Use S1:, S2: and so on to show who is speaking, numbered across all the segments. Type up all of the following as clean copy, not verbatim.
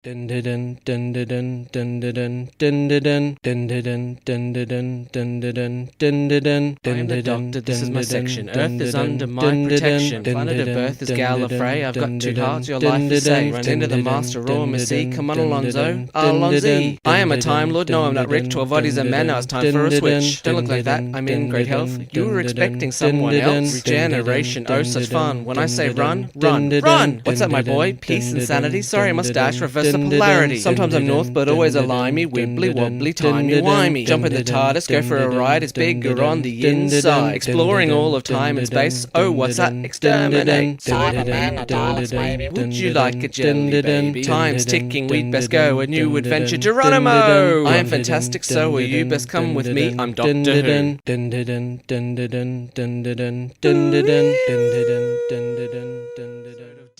S1: This is my section. Earth is under my protection. Planet of birth is Gallifrey. I've got two hearts, your life is safe. Run into the master, raw Missy. Come on, Alonzo. Alonzi. I am a Time Lord. No, I'm not Rick. 12 bodies and men. Now it's time for a switch. Don't look like that. I'm in great health. You were expecting someone else. Regeneration. Oh, such fun. When I say run, run, run. What's up, my boy? Peace and sanity. Sorry, mustache. Reverse the polarity. Sometimes I'm north, but always a limey, wibbly wobbly, timey-wimey. Jump in the TARDIS, go for a ride, it's bigger on the inside. Exploring all of time and space, oh, what's that? Exterminate.
S2: Cyberman, a TARDIS, baby.
S1: Would you like a jelly, baby? Time's ticking, we'd best go, a new adventure, Geronimo! I am fantastic, so are you, best come with me, I'm Doctor Who.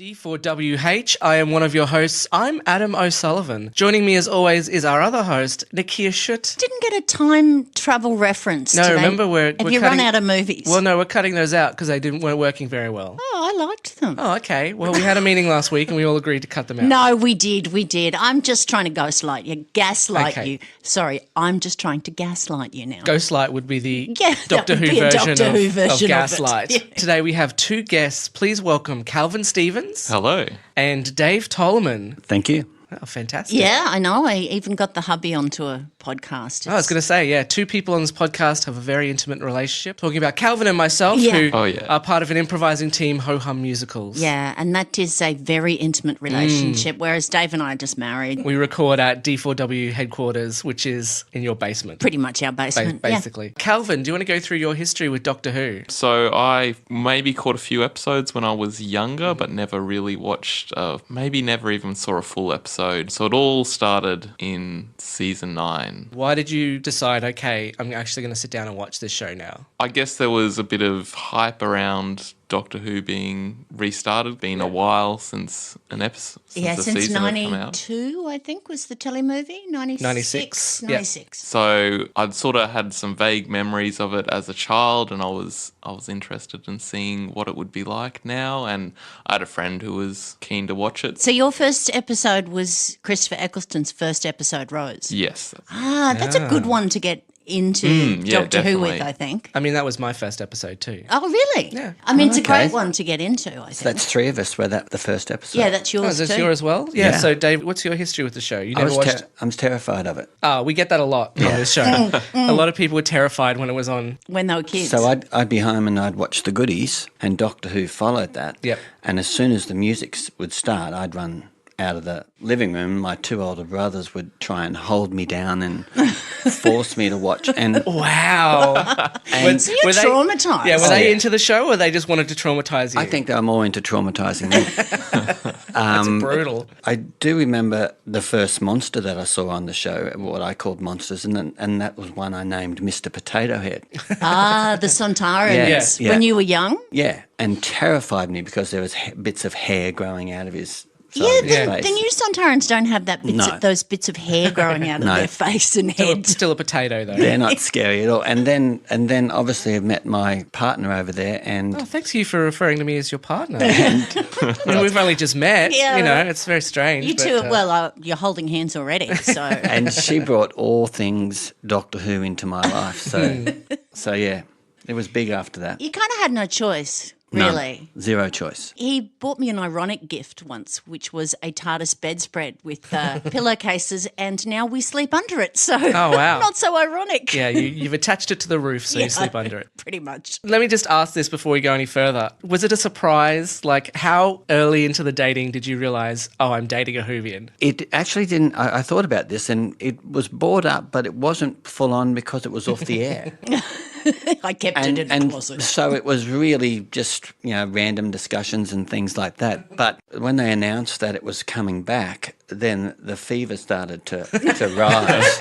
S1: D4WH, I am one of your hosts. I'm Adam O'Sullivan. Joining me as always is our other host, Nicchia Shut.
S2: Didn't get a time travel reference
S1: No,
S2: today.
S1: remember
S2: Have you run out of movies?
S1: Well, no, we're cutting those out because they weren't working very well.
S2: Oh, I liked them.
S1: Oh, okay. Well, we had a meeting last week and we all agreed to cut them out.
S2: No, we did. I'm just trying to gaslight
S1: Okay.
S2: you. Sorry, I'm just trying to gaslight you now.
S1: Ghostlight would be the
S2: Yeah,
S1: Doctor
S2: that would
S1: Who
S2: be a
S1: version,
S2: Doctor Who
S1: of
S2: version of
S1: Gaslight.
S2: it. Yeah.
S1: Today we have two guests. Please welcome Calvin Stevens.
S3: Hello.
S1: And Dave Toleman.
S4: Thank you.
S1: Oh, fantastic.
S2: Yeah, I know. I even got the hubby onto a podcast.
S1: I was going to say, yeah, two people on this podcast have a very intimate relationship. Talking about Calvin and myself,
S2: Yeah.
S1: who
S3: Oh, yeah.
S1: are part of an improvising team, Ho Hum Musicals.
S2: Yeah, and that is a very intimate relationship, whereas Dave and I are just married.
S1: We record at D4W headquarters, which is in your basement.
S2: Pretty much our basement.
S1: Basically. Calvin, do you want to go through your history with Doctor Who?
S3: So I maybe caught a few episodes when I was younger, but never really watched, maybe never even saw a full episode. So it all started in season 9.
S1: Why did you decide, okay, I'm actually going to sit down and watch this show now?
S3: I guess there was a bit of hype around Doctor Who being restarted. Been a while since an episode.
S2: Yeah,
S3: the
S2: since
S3: season had come out.
S2: 92, I think, was the telemovie.
S1: 96.
S2: 96.
S3: So I'd sort of had some vague memories of it as a child, and I was interested in seeing what it would be like now. And I had a friend who was keen to watch it.
S2: So your first episode was Christopher Eccleston's first episode, Rose.
S3: Yes.
S2: That's a good one to get into
S3: yeah,
S2: Doctor Who with,
S3: definitely.
S2: I think.
S1: I mean, that was my first episode too.
S2: Oh, really?
S1: Yeah.
S2: I mean, it's a
S4: Okay.
S2: great one to get into, I think.
S4: So that's three of us were that the first episode.
S2: Yeah, that's
S1: Oh,
S2: yours
S1: is this
S2: too.
S1: yours as well? Yeah.
S4: Yeah.
S1: So, Dave, what's your history with the show? You
S4: I
S1: never watched...
S4: I was terrified of it.
S1: Oh, we get that a lot on this show. A lot of people were terrified when it was on.
S2: When they were kids.
S4: So I'd be home and I'd watch the goodies, and Doctor Who followed that.
S1: Yep.
S4: And as soon as the music would start, I'd run out of the living room. My two older brothers would try and hold me down and force me to watch. And
S1: Wow.
S4: And
S2: So you're traumatised.
S1: Yeah, were
S4: Oh,
S1: they
S4: yeah.
S1: into the show or they just wanted to traumatize you?
S4: I think they were more into traumatising me.
S1: That's brutal.
S4: I do remember the first monster that I saw on the show, what I called monsters, and that was one I named Mr. Potato Head.
S2: the Sontarans.
S4: Yeah.
S2: When you were young?
S4: Yeah, and terrified me because there was bits of hair growing out of his side
S2: Yeah,
S4: of his
S2: the
S4: face.
S2: new Sontarans don't have those bits of hair growing out of
S4: No.
S2: their face and head.
S1: Still a potato, though.
S4: They're not scary at all. And then obviously I met my partner over there, and
S1: Oh, thanks you for referring to me as your partner. I mean, we've only just met.
S2: Yeah.
S1: You know, it's very strange.
S2: You
S1: but,
S2: two, you're holding hands already, so...
S4: and she brought all things Doctor Who into my life. So yeah, it was big after that.
S2: You kind of had no choice,
S4: None.
S2: really.
S4: Zero choice.
S2: He bought me an ironic gift once, which was a TARDIS bedspread with pillowcases, and now we sleep under it. So,
S1: Oh, wow.
S2: not so ironic.
S1: Yeah, you've attached it to the roof so you sleep under it.
S2: Pretty much.
S1: Let me just ask this before we go any further. Was it a surprise? Like, how early into the dating did you realise, oh, I'm dating a Whovian?
S4: It actually didn't. I thought about this, and it was brought up, but it wasn't full on because it was off the air.
S2: I kept it in the
S4: and
S2: closet.
S4: so it was really just random discussions and things like that. But when they announced that it was coming back, then the fever started to rise.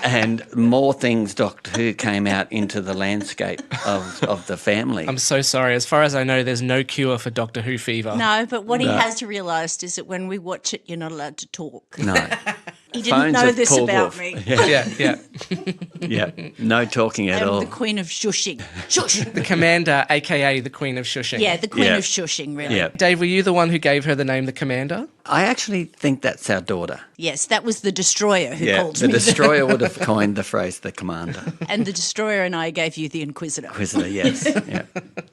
S4: And more things Doctor Who came out into the landscape of the family.
S1: I'm so sorry. As far as I know, there's no cure for Doctor Who fever.
S2: No, but what he has realised is that when we watch it, you're not allowed to talk.
S4: No.
S2: He didn't
S4: Phones
S2: know
S4: have
S2: this
S4: pulled
S2: about
S4: off.
S2: me.
S1: Yeah.
S4: Yeah, no talking at
S2: I'm
S4: all.
S2: the queen of shushing. Shush.
S1: The commander, a.k.a. the Queen of Shushing.
S2: Yeah, the queen
S4: Yeah.
S2: of shushing, really.
S4: Yeah.
S1: Dave, were you the one who gave her the name the Commander?
S4: I actually think that's our daughter.
S2: Yes, that was the destroyer who called
S4: the
S2: me.
S4: destroyer would have coined the phrase the commander.
S2: And the destroyer and I gave you the inquisitor.
S4: Inquisitor, yes. Yeah.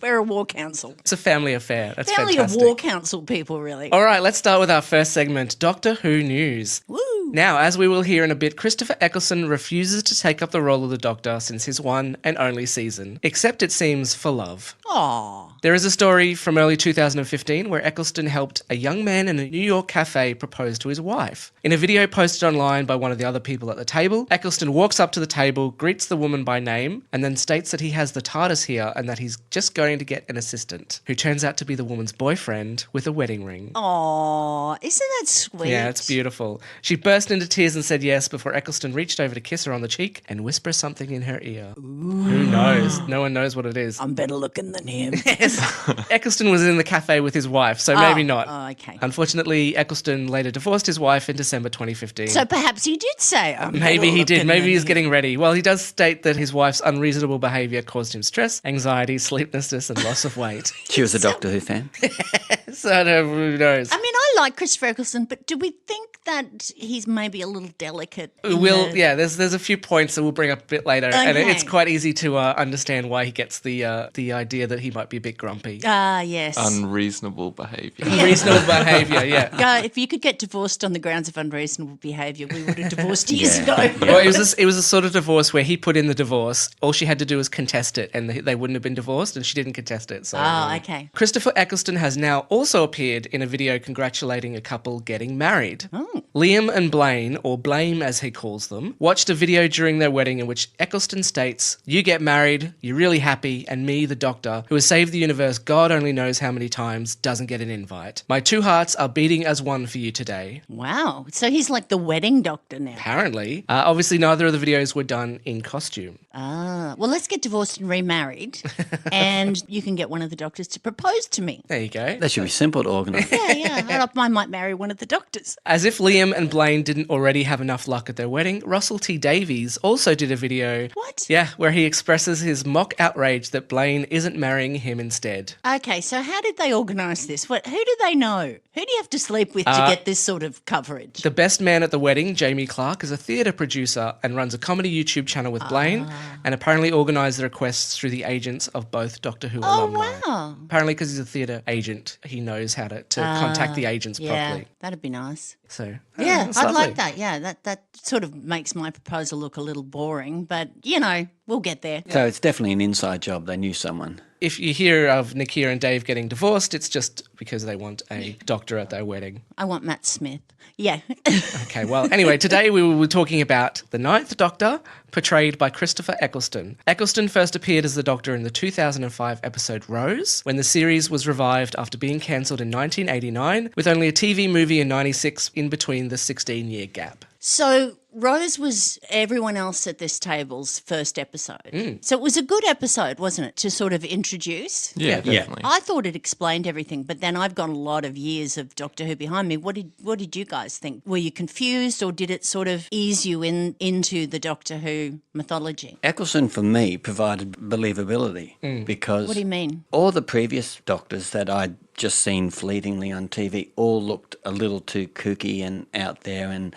S2: We're a war council.
S1: It's a family affair. That's
S2: Family
S1: fantastic.
S2: of war council people, really.
S1: All right, let's start with our first segment, Doctor Who News.
S2: Woo!
S1: Now, as we will hear in a bit, Christopher Eccleston refuses to take up the role of the Doctor since his one and only season, except it seems for love.
S2: Aww.
S1: There is a story from early 2015 where Eccleston helped a young man in a New York cafe propose to his wife. In a video posted online by one of the other people at the table, Eccleston walks up to the table, greets the woman by name, and then states that he has the TARDIS here and that he's just going to get an assistant, who turns out to be the woman's boyfriend with a wedding ring.
S2: Aww. Isn't that sweet?
S1: Yeah, it's beautiful. She burst into tears and said yes before Eccleston reached over to kiss her on the cheek and whisper something in her ear. Who knows? No one knows what it is.
S2: I'm better looking than him.
S1: Eccleston was in the cafe with his wife, so maybe not.
S2: Oh, okay.
S1: Unfortunately, Eccleston later divorced his wife in December 2015.
S2: So perhaps he did say, I'm
S1: Maybe
S2: better
S1: he did.
S2: looking
S1: Maybe
S2: than
S1: he's
S2: him.
S1: getting ready. Well, he does state that his wife's unreasonable behaviour caused him stress, anxiety, sleeplessness, and loss of weight.
S4: She was a Doctor Who fan.
S1: So who knows?
S2: I mean, I like Christopher Eccleston, but do we think that he's maybe a little delicate?
S1: There's a few points that we'll bring up a bit later, and
S2: Okay.
S1: it's quite easy to understand why he gets the idea that he might be a bit grumpy.
S2: Ah, yes.
S3: Unreasonable behaviour.
S1: Reasonable behaviour, yeah.
S2: If you could get divorced on the grounds of unreasonable behaviour, we would have divorced years ago.
S1: Well, it was a sort of divorce where he put in the divorce. All she had to do was contest it, and they wouldn't have been divorced, and she didn't contest it. So,
S2: Oh, okay.
S1: Christopher Eccleston has now also appeared in a video congratulating a couple getting married.
S2: Oh.
S1: Liam and Blaine, or Blame as he calls them, watched a video during their wedding in which Eccleston states, "You get married, you're really happy, and me, the Doctor, who has saved the universe God only knows how many times, doesn't get an invite. My two hearts are beating as one for you today."
S2: Wow. So he's like the wedding doctor now.
S1: Apparently. Obviously, neither of the videos were done in costume.
S2: Ah. Well, let's get divorced and remarried, and you can get one of the doctors to propose to me.
S1: There you go.
S4: That should be simple to organise.
S2: Yeah. I might marry one of the doctors.
S1: As if Liam and Blaine didn't already have enough luck at their wedding, Russell T Davies also did a video.
S2: What?
S1: Yeah, where he expresses his mock outrage that Blaine isn't marrying him instead.
S2: Okay, so how did they organise this? Who do they know? Who do you have to sleep with to get this sort of coverage?
S1: The best man at the wedding, Jamie Clark, is a theatre producer and runs a comedy YouTube channel with Blaine, and apparently organised the requests through the agents of both Doctor Who alumni.
S2: Wow.
S1: Apparently, because he's a theatre agent, he knows how to contact the agents properly.
S2: That'd be nice.
S1: So
S2: Yeah,
S1: it's
S2: I'd
S1: lovely.
S2: like that. Yeah, that sort of makes my proposal look a little boring, but we'll get there.
S4: So it's definitely an inside job. They knew someone.
S1: If you hear of Nicchia and Dave getting divorced, it's just because they want a doctor at their wedding.
S2: I want Matt Smith. Yeah.
S1: Okay, well, anyway, today we were talking about the Ninth Doctor, portrayed by Christopher Eccleston. Eccleston first appeared as the Doctor in the 2005 episode Rose, when the series was revived after being cancelled in 1989, with only a TV movie in 96 in between the 16-year gap.
S2: So Rose was everyone else at this table's first episode. So it was a good episode, wasn't it, to sort of introduce?
S3: Yeah, definitely.
S2: I thought it explained everything, but then I've got a lot of years of Doctor Who behind me. What did you guys think? Were you confused, or did it sort of ease you into the Doctor Who mythology?
S4: Eccleston, for me, provided believability because
S2: What do you mean?
S4: all the previous Doctors that I'd just seen fleetingly on TV all looked a little too kooky and out there and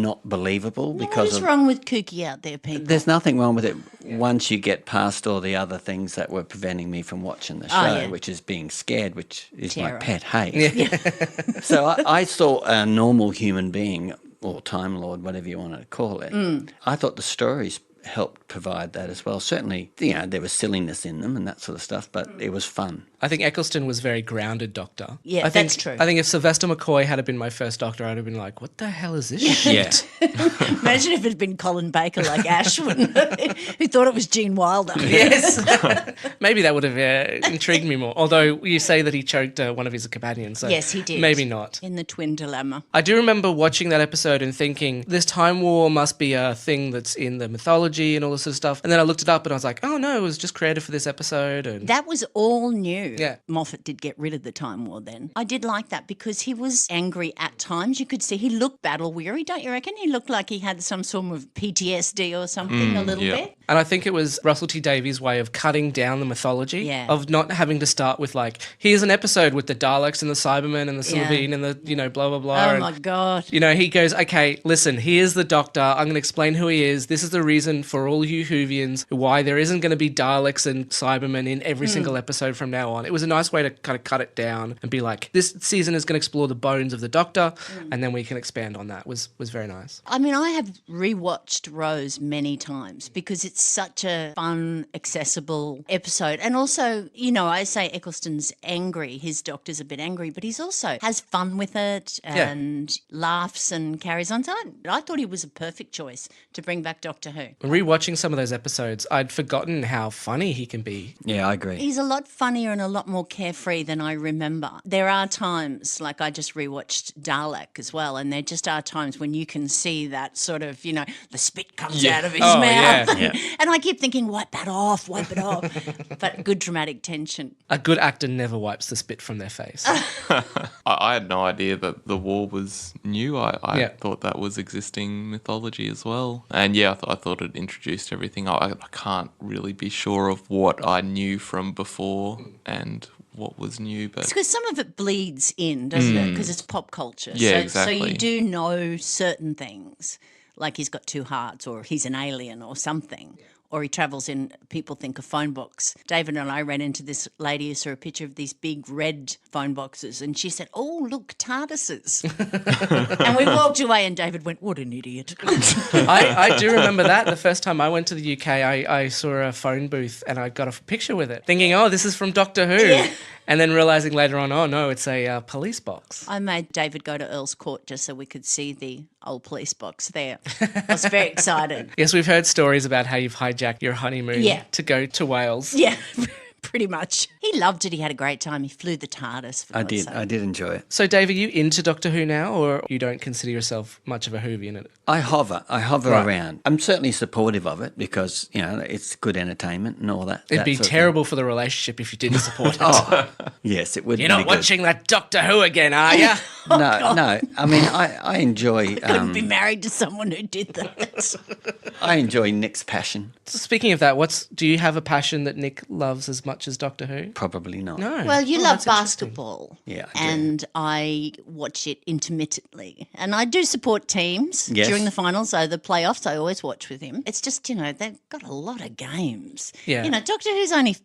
S4: not believable
S2: What
S4: because
S2: is
S4: of...
S2: wrong with kooky out there, people?
S4: There's nothing wrong with it once you get past all the other things that were preventing me from watching the show, which is being scared, which is
S2: Terror.
S4: my pet hate. So I saw a normal human being, or Time Lord, whatever you want to call it. I thought the stories helped provide that as well. Certainly, there was silliness in them and that sort of stuff, but it was fun.
S1: I think Eccleston was very grounded Doctor.
S2: Yeah,
S1: I think,
S2: that's true.
S1: I think if Sylvester McCoy had been my first Doctor, I'd have been like, what the hell is this shit?
S4: Yeah.
S2: Imagine if it had been Colin Baker like Ash, wouldn't it? Who thought it was Gene Wilder.
S1: Yes. Maybe that would have intrigued me more. Although you say that he choked one of his companions. So
S2: Yes, he did.
S1: Maybe not.
S2: In the Twin Dilemma.
S1: I do remember watching that episode and thinking, this time war must be a thing that's in the mythology mythology and all this sort of stuff. And then I looked it up and I was like, oh no, it was just created for this episode. And
S2: That was all new.
S1: Yeah.
S2: Moffat did get rid of the Time War then. I did like that because he was angry at times. You could see he looked battle weary, don't you reckon? He looked like he had some sort of PTSD or something a little bit.
S1: And I think it was Russell T Davies' way of cutting down the mythology,
S2: Yeah.
S1: of not having to start with like, here's an episode with the Daleks and the Cybermen and the Sylvine and the, blah, blah, blah.
S2: Oh
S1: and,
S2: my God.
S1: he goes, okay, listen, here's the Doctor. I'm going to explain who he is. This is the reason for all you Whovians why there isn't going to be Daleks and Cybermen in every single episode from now on. It was a nice way to kind of cut it down and be like, this season is going to explore the bones of the Doctor, and then we can expand on that. Was very nice.
S2: I mean, I have rewatched Rose many times because it's such a fun, accessible episode. And also, I say Eccleston's angry. His Doctor's a bit angry, but he's also has fun with it and laughs and carries on. So I thought he was a perfect choice to bring back Doctor Who.
S1: Rewatching some of those episodes, I'd forgotten how funny he can be.
S4: Yeah, I agree.
S2: He's a lot funnier and a lot more carefree than I remember. There are times, like I just rewatched Dalek as well, and there just are times when you can see that sort of, the spit comes out of his mouth.
S1: Yeah.
S2: And I keep thinking, wipe that off. But good dramatic tension.
S1: A good actor never wipes the spit from their face.
S3: I had no idea that the war was new. I
S1: Yeah.
S3: thought that was existing mythology as well. And I thought it introduced everything. I can't really be sure of what I knew from before and what was new, but
S2: It's because some of it bleeds in, doesn't it? Because it's pop culture.
S3: Yeah,
S2: So
S3: exactly.
S2: you do know certain things, like he's got two hearts or he's an alien or something. Or he travels in, people think, a phone box. David and I ran into this lady who saw a picture of these big red phone boxes and she said, oh, look, TARDISes. And we walked away and David went, what an idiot.
S1: I do remember that. The first time I went to the UK, I saw a phone booth and I got a picture with it, thinking, oh, this is from Doctor Who.
S2: Yeah.
S1: And then realising later on, oh, no, it's a police box.
S2: I made David go to Earl's Court just so we could see the old police box there. I was very excited.
S1: Yes, we've heard stories about how you've hijacked your honeymoon
S2: Yeah.
S1: to go to Wales.
S2: Yeah, pretty much. He loved it. He had a great time. He flew the TARDIS. For
S4: I
S2: God's
S4: did.
S2: sake.
S4: I did enjoy it.
S1: So, Dave, are you into Doctor Who now, or you don't consider yourself much of a Whovian?
S4: I hover
S1: Right.
S4: around. I'm certainly supportive of it because, it's good entertainment and all that.
S1: It'd be
S4: sort of
S1: terrible for the relationship if you didn't support it.
S4: thing. Oh, yes, it would
S1: You're
S4: be
S1: not
S4: good.
S1: watching that Doctor Who again, are you?
S4: No. I mean, I enjoy
S2: Couldn't be married to someone who did that.
S4: I enjoy Nick's passion.
S1: Speaking of that, do you have a passion that Nick loves as much as Doctor Who?
S4: Probably not.
S1: No.
S2: Well, you
S1: Oh,
S2: love
S1: that's interesting.
S2: basketball.
S4: Yeah, I do.
S2: And I watch it intermittently. And I do support teams
S4: Yes.
S2: during the finals. So the playoffs, I always watch with him. It's just, they've got a lot of games.
S1: Yeah.
S2: Doctor Who's only,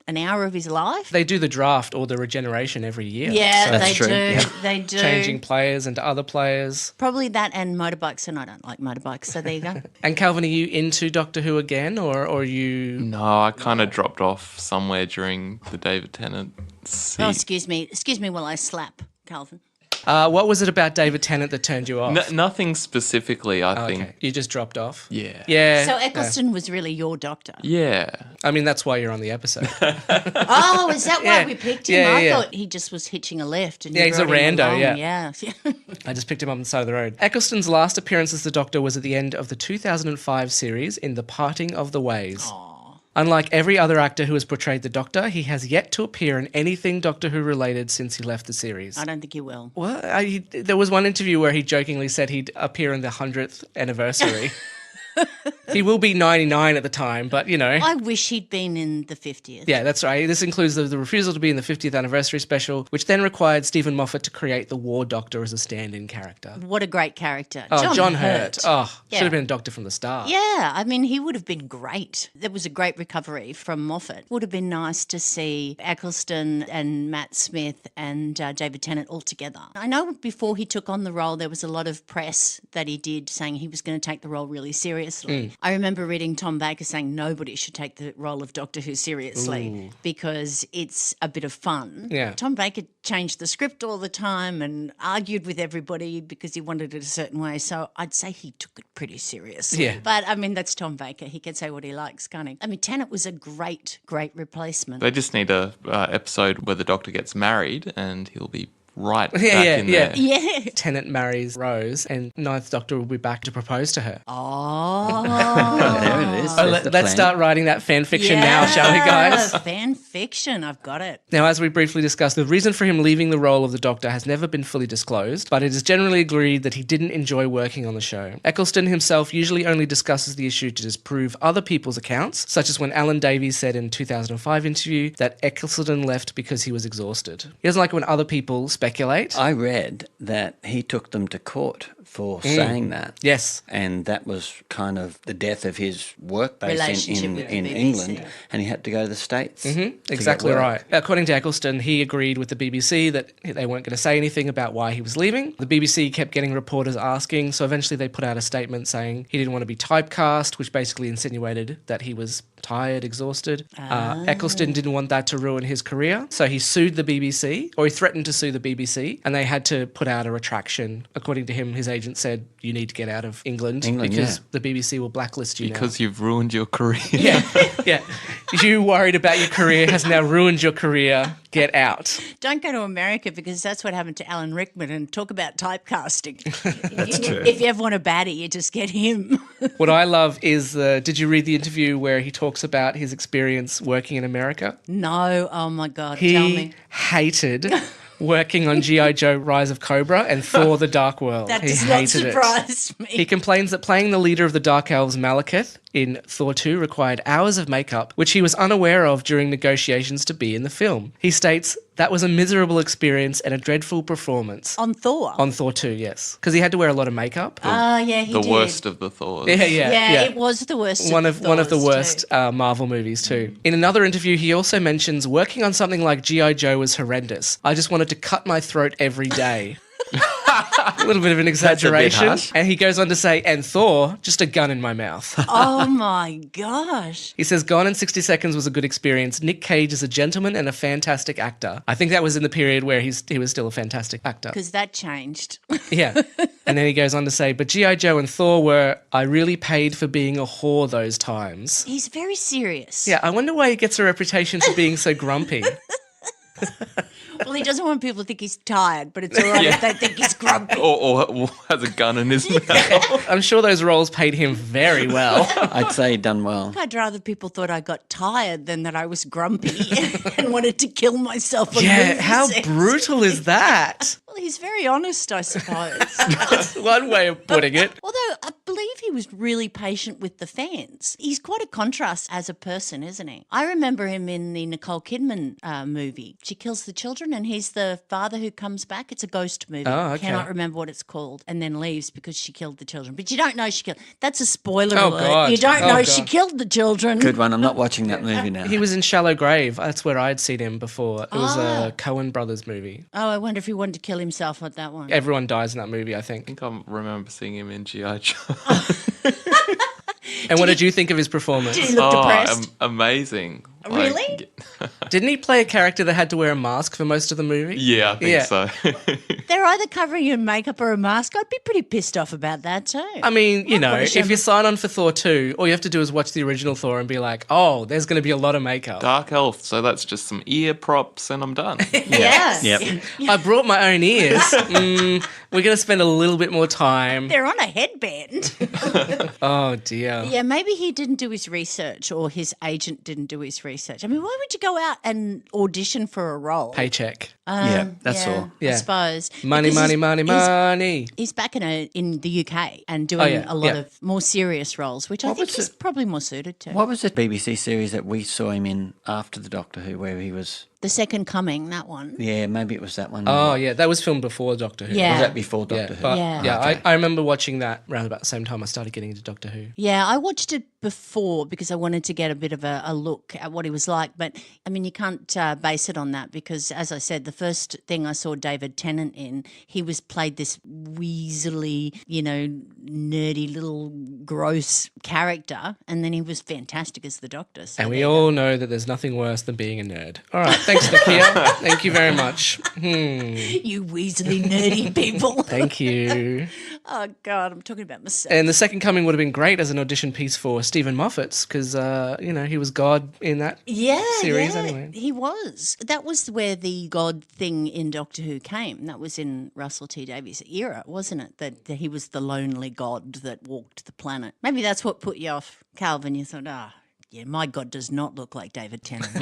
S2: an hour of his life?
S1: They do the draft or the regeneration every year.
S2: Yeah,
S1: So
S2: they
S4: true.
S2: do.
S4: Yeah.
S2: They do.
S1: changing players into other players.
S2: Probably that and motorbikes, and I don't like motorbikes. So there you go.
S1: And Calvin, are you into Doctor Who again, or are you?
S3: no, I kind of dropped off somewhere during the David Tennant
S2: Oh, excuse me. Excuse me while I slap Calvin.
S1: What was it about David Tennant that turned you off?
S3: Nothing specifically, I think.
S1: Okay, you just dropped off.
S3: Yeah.
S1: Yeah.
S2: So Eccleston was really your doctor.
S3: Yeah.
S1: I mean, that's why you're on the episode.
S2: Oh, is that why
S1: Yeah.
S2: we picked him?
S1: Yeah,
S2: I
S1: yeah.
S2: thought he just was hitching a left. And
S1: Yeah,
S2: you
S1: he's a
S2: brought him
S1: rando,
S2: along.
S1: yeah.
S2: Yeah.
S1: I just picked him up on the side of the road. Eccleston's last appearance as the Doctor was at the end of the 2005 series in The Parting of the Ways. Unlike every other actor who has portrayed the Doctor, he has yet to appear in anything Doctor Who related since he left the series.
S2: I don't think he will.
S1: Well, there was one interview where he jokingly said he'd appear in the 100th anniversary. He will be 99 at the time, but
S2: I wish he'd been in the 50th.
S1: Yeah, that's right. This includes the refusal to be in the 50th anniversary special, which then required Stephen Moffat to create the War Doctor as a stand-in character.
S2: What a great character.
S1: Oh, John Hurt. Oh,
S2: Yeah.
S1: should have been a Doctor from the start.
S2: Yeah, I mean, he would have been great. There was a great recovery from Moffat. Would have been nice to see Eccleston and Matt Smith and David Tennant all together. I know before he took on the role, there was a lot of press that he did saying he was going to take the role really seriously. I remember reading Tom Baker saying nobody should take the role of Doctor Who seriously because it's a bit of fun.
S1: Yeah.
S2: Tom Baker changed the script all the time and argued with everybody because he wanted it a certain way. So I'd say he took it pretty seriously.
S1: Yeah.
S2: But I mean, that's Tom Baker. He can say what he likes, can't he? I mean, Tennant was a great, great replacement.
S3: They just need a episode where the Doctor gets married and he'll be right back in there.
S2: Yeah.
S1: Tennant marries Rose, and Ninth Doctor will be back to propose to her.
S2: Oh.
S4: There it is.
S1: Oh, let's start writing that fan fiction now, shall we, guys?
S2: Fan fiction. I've got it.
S1: Now, as we briefly discussed, the reason for him leaving the role of the Doctor has never been fully disclosed, but it is generally agreed that he didn't enjoy working on the show. Eccleston himself usually only discusses the issue to disprove other people's accounts, such as when Alan Davies said in a 2005 interview that Eccleston left because he was exhausted. He doesn't like when other people speculate.
S4: I read that he took them to court for saying that.
S1: Yes.
S4: And that was kind of the death of his work base
S2: Relationship
S4: in
S2: with the BBC.
S4: England, and he had to go to the States.
S1: Exactly right. According to Eccleston, he agreed with the BBC that they weren't going to say anything about why he was leaving. The BBC kept getting reporters asking, so eventually they put out a statement saying he didn't want to be typecast, which basically insinuated that he was tired, exhausted. Eccleston didn't want that to ruin his career, so he sued the BBC, or he threatened to sue the BBC, and they had to put out a retraction. According to him, his agent said, you need to get out of England because the BBC will blacklist you
S3: Because you've ruined your career.
S1: Yeah. You worried about your career has now ruined your career. Get out.
S2: Don't go to America because that's what happened to Alan Rickman, and talk about typecasting.
S4: That's true.
S2: If you ever want a baddie, you just get him.
S1: What I love is, did you read the interview where he talks about his experience working in America?
S2: No. Oh, my God.
S1: He
S2: Tell me.
S1: hated working on G.I. Joe Rise of Cobra and Thor the Dark World.
S2: That
S1: He
S2: does not
S1: hated it.
S2: surprise me.
S1: He complains that playing the leader of the Dark Elves, Malekith, in Thor 2 required hours of makeup, which he was unaware of during negotiations to be in the film. He states, that was a miserable experience and a dreadful performance.
S2: On Thor?
S1: On Thor 2, yes. Because he had to wear a lot of makeup.
S2: Oh, yeah, he
S3: The
S2: did.
S3: worst of the Thors.
S2: Yeah, it was the worst.
S1: One of the
S2: Thors
S1: worst
S2: too.
S1: Marvel movies too. In another interview, he also mentions working on something like G.I. Joe was horrendous. I just wanted to cut my throat every day. A little bit of an exaggeration.
S4: harsh.
S1: And he goes on to say, and Thor, just a gun in my mouth.
S2: Oh, my gosh.
S1: He says, Gone in 60 Seconds was a good experience. Nick Cage is a gentleman and a fantastic actor. I think that was in the period where he was still a fantastic actor.
S2: Because that changed.
S1: Yeah. And then he goes on to say, but G.I. Joe and Thor were, I really paid for being a whore those times.
S2: He's very serious.
S1: Yeah, I wonder why he gets a reputation for being so grumpy.
S2: Well, he doesn't want people to think he's tired, but it's all right if they think he's grumpy.
S3: Or has a gun in his mouth.
S1: I'm sure those roles paid him very well.
S4: I'd say he'd done well.
S2: I'd rather people thought I got tired than that I was grumpy and wanted to kill myself on
S1: Yeah,
S2: movie
S1: how
S2: sets.
S1: brutal is that?
S2: Well, he's very honest, I suppose.
S1: That's one way of putting it.
S2: Although I believe he was really patient with the fans. He's quite a contrast as a person, isn't he? I remember him in the Nicole Kidman movie. She kills the children and he's the father who comes back. It's a ghost movie.
S1: Oh, okay.
S2: Cannot remember what it's called, and then leaves because she killed the children. But you don't know she killed. That's a spoiler
S1: Oh,
S2: alert.
S1: God.
S2: You don't
S1: Oh,
S2: know
S1: God.
S2: she killed the children.
S4: Good one. I'm not watching that movie now.
S1: He was in Shallow Grave. That's where I'd seen him before. It was a Coen Brothers movie.
S2: Oh, I wonder if he wanted to kill himself at that one.
S1: Everyone dies in that movie, I think.
S3: I think I remember seeing him in G.I. Joe.
S1: And what did you think of his performance?
S2: Did he look depressed?
S3: Amazing.
S2: Really?
S1: Didn't he play a character that had to wear a mask for most of the movie?
S3: Yeah, I think so.
S2: They're either covering you in makeup or a mask. I'd be pretty pissed off about that too.
S1: I mean, you know,
S2: probably
S1: if you sign on for Thor 2, all you have to do is watch the original Thor and be like, oh, there's going to be a lot of makeup.
S3: Dark Elf, so that's just some ear props and I'm done.
S2: Yes.
S4: Yep.
S1: I brought my own ears. We're going to spend a little bit more time.
S2: They're on a headband.
S1: Oh, dear.
S2: Yeah, maybe he didn't do his research or his agent didn't do his research. I mean, why would you go out and audition for a role?
S1: Paycheck.
S4: Yeah, that's all.
S1: Yeah.
S2: I suppose.
S1: Money,
S2: Because
S1: money,
S2: he's-
S1: money,
S2: he's-
S1: money.
S2: He's back in the UK and doing
S1: yeah,
S2: a lot
S1: yeah.
S2: of more serious roles, which I think
S4: was
S2: he's probably more suited to.
S4: What was the BBC series that we saw him in after the Doctor Who, where he was?
S2: The Second Coming, that one.
S4: Yeah, maybe it was that one.
S1: Oh, yeah, that was filmed before Doctor Who.
S2: Yeah.
S4: Was that before
S1: Yeah,
S4: Doctor Who?
S1: but
S2: Yeah.
S1: okay. I remember watching that around about the same time I started getting into Doctor Who.
S2: Yeah, I watched it before because I wanted to get a bit of a look at what he was like. But, I mean, you can't base it on that because, as I said, the first thing I saw David Tennant in, he played this weaselly, nerdy little gross character. And then he was fantastic as the Doctor. So
S1: And we
S2: there you
S1: all know that there's nothing worse than being a nerd. All right, thanks, Nicchia. Thank you very much.
S2: go. You weaselly, nerdy people.
S1: Thank you.
S2: Oh, God, I'm talking about myself.
S1: And The Second Coming would have been great as an audition piece for Stephen Moffat's because, he was God in that series anyway.
S2: He was. That was where the God thing in Doctor Who came. That was in Russell T Davies' era, wasn't it? That he was the lonely God that walked the planet. Maybe that's what put you off, Calvin. You thought, yeah, my God does not look like David Tennant.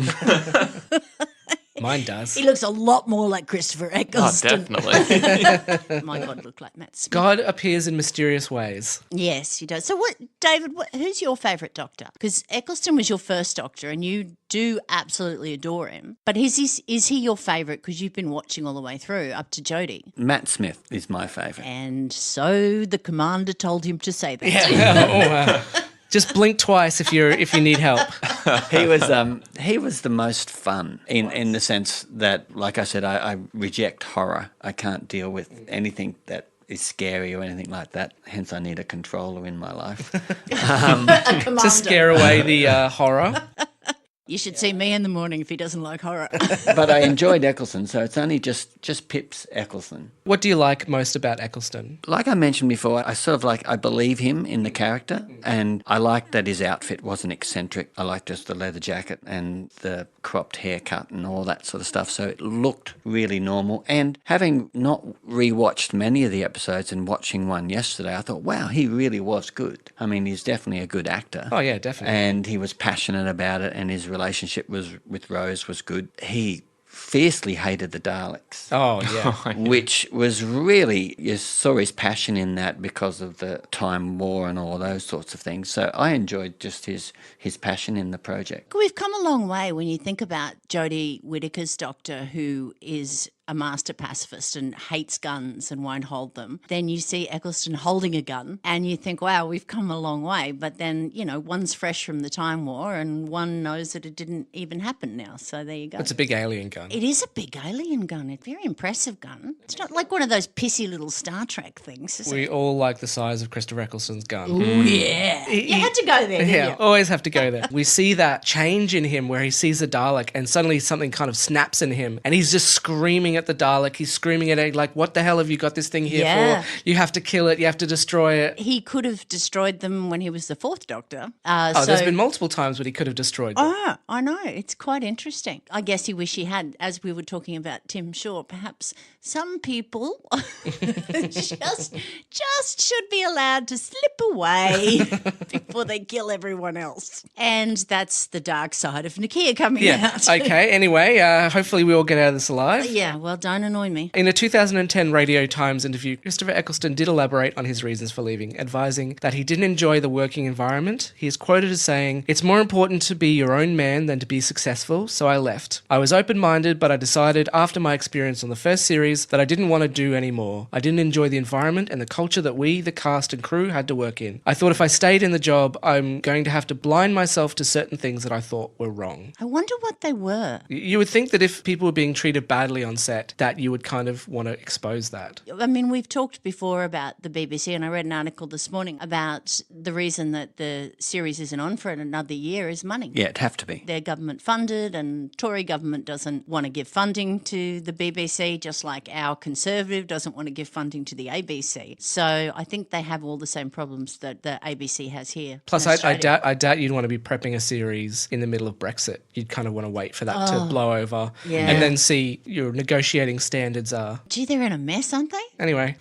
S1: Mine does.
S2: He looks a lot more like Christopher Eccleston.
S3: Oh, definitely.
S2: My God looked like Matt Smith.
S1: God appears in mysterious ways.
S2: Yes, he does. So what, David, who's your favourite Doctor? Because Eccleston was your first Doctor and you do absolutely adore him. But is he your favourite because you've been watching all the way through up to Jodie?
S4: Matt Smith is my favourite.
S2: And so the commander told him to say that.
S1: Yeah. Just blink twice if you need help.
S4: He was the most fun in the sense that, like I said, I reject horror. I can't deal with anything that is scary or anything like that. Hence, I need a controller in my life
S1: To scare away the horror.
S2: You should see me in the morning if he doesn't like horror.
S4: But I enjoyed Eccleston, so it's only just Pips Eccleston.
S1: What do you like most about Eccleston?
S4: Like I mentioned before, I believe him in the character, and I liked that his outfit wasn't eccentric. I liked just the leather jacket and the cropped haircut and all that sort of stuff, so it looked really normal. And having not rewatched many of the episodes and watching one yesterday, I thought, wow, he really was good. I mean, he's definitely a good actor.
S1: Oh, yeah, definitely.
S4: And he was passionate about it, and his relationship with Rose was good. He fiercely hated the Daleks.
S1: Oh, yeah.
S4: Which was really, you saw his passion in that because of the Time War and all those sorts of things. So I enjoyed just his passion in the project.
S2: We've come a long way when you think about Jodie Whittaker's Doctor, who is a master pacifist and hates guns and won't hold them. Then you see Eccleston holding a gun and you think, wow, we've come a long way. But then, one's fresh from the Time War and one knows that it didn't even happen now. So there you go.
S1: It's a big alien gun.
S2: It is a big alien gun. It's a very impressive gun. It's not like one of those pissy little Star Trek things, is
S1: We
S2: it?
S1: all like the size of Christopher Eccleston's gun.
S2: Oh, yeah. You had to go there, didn't
S1: Yeah,
S2: you?
S1: always have to go there. We see that change in him where he sees a Dalek and suddenly something kind of snaps in him and he's just screaming at the Dalek. He's screaming at it like, what the hell have you got this thing here for? You have to kill it. You have to destroy it.
S2: He could have destroyed them when he was the fourth Doctor.
S1: There's been multiple times when he could have destroyed them.
S2: Oh, I know. It's quite interesting. I guess he wish he had, as we were talking about Tim Shaw, perhaps some people just should be allowed to slip away before they kill everyone else. And that's the dark side of Nicchia coming out.
S1: Okay, anyway, hopefully we all get out of this alive.
S2: Yeah, well, don't annoy me.
S1: In a 2010 Radio Times interview, Christopher Eccleston did elaborate on his reasons for leaving, advising that he didn't enjoy the working environment. He is quoted as saying, "It's more important to be your own man than to be successful, so I left. I was open-minded, but I decided after my experience on the first series that I didn't want to do any more. I didn't enjoy the environment and the culture that we, the cast and crew, had to work in. I thought if I stayed in the job, I'm going to have to blind myself to certain things that I thought were wrong."
S2: I wonder what they were.
S1: You would think that if people were being treated badly on set, that you would kind of want to expose that.
S2: I mean, we've talked before about the BBC, and I read an article this morning about the reason that the series isn't on for another year is money.
S4: Yeah, it'd have to be.
S2: They're government funded, and Tory government doesn't want to give funding to the BBC, just like our Conservative doesn't want to give funding to the ABC. So I think they have all the same problems that the ABC has here.
S1: Plus, I doubt you'd want to be prepping a series in the middle of Brexit. You'd kind of want to wait for that to blow over and then see your negotiating standards are.
S2: Gee, they're in a mess, aren't they?
S1: Anyway.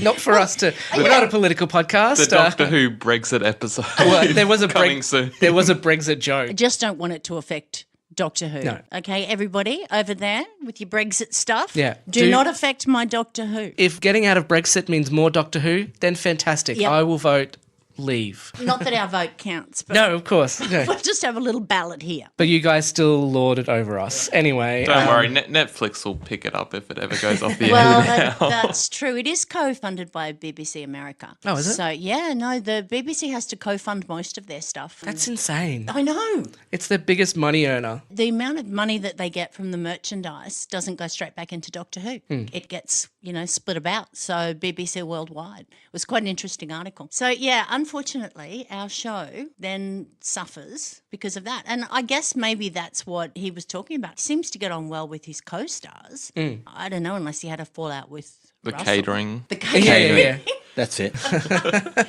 S1: Not for us to... We're not a political podcast.
S3: The Doctor Who Brexit episode
S1: there was a
S3: coming soon.
S1: There was a Brexit joke.
S2: I just don't want it to affect Doctor Who.
S1: No.
S2: Okay, everybody over there with your Brexit stuff.
S1: Yeah.
S2: Do not affect my Doctor Who.
S1: If getting out of Brexit means more Doctor Who, then fantastic.
S2: Yep.
S1: I will vote leave.
S2: Not that our vote counts, but
S1: No, of course. No.
S2: we'll just have a little ballot here.
S1: But you guys still lord it over us. Anyway.
S3: Don't worry, Netflix will pick it up if it ever goes off the
S2: Well,
S3: air.
S2: that's true. It is co-funded by BBC America.
S1: Oh, is it?
S2: So, yeah, no, the BBC has to co-fund most of their stuff.
S1: That's insane.
S2: I know.
S1: It's their biggest money earner.
S2: The amount of money that they get from the merchandise doesn't go straight back into Doctor Who. It gets, split about. So BBC worldwide. It was quite an interesting article. So, yeah, unfortunately, our show then suffers because of that. And I guess maybe that's what he was talking about. He seems to get on well with his co-stars. I don't know, unless he had a fallout with
S3: The
S2: Russell.
S3: catering.
S2: The catering.
S4: Catering. That's it.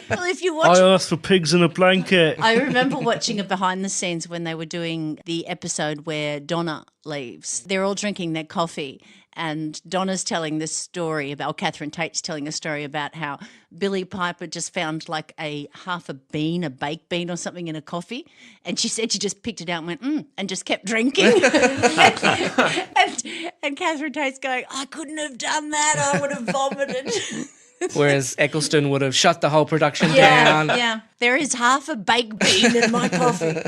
S2: Well, if you watch,
S5: I asked for pigs in a blanket.
S2: I remember watching it behind the scenes when they were doing the episode where Donna leaves. They're all drinking their coffee, and Donna's telling this story about, or Catherine Tate's telling a story about how Billy Piper just found like half a baked bean or something in a coffee, and she said she just picked it out and went, and just kept drinking. and Catherine Tate's going, I couldn't have done that. I would have vomited.
S1: Whereas Eccleston would have shut the whole production down.
S2: Yeah, there is half a baked bean in my coffee.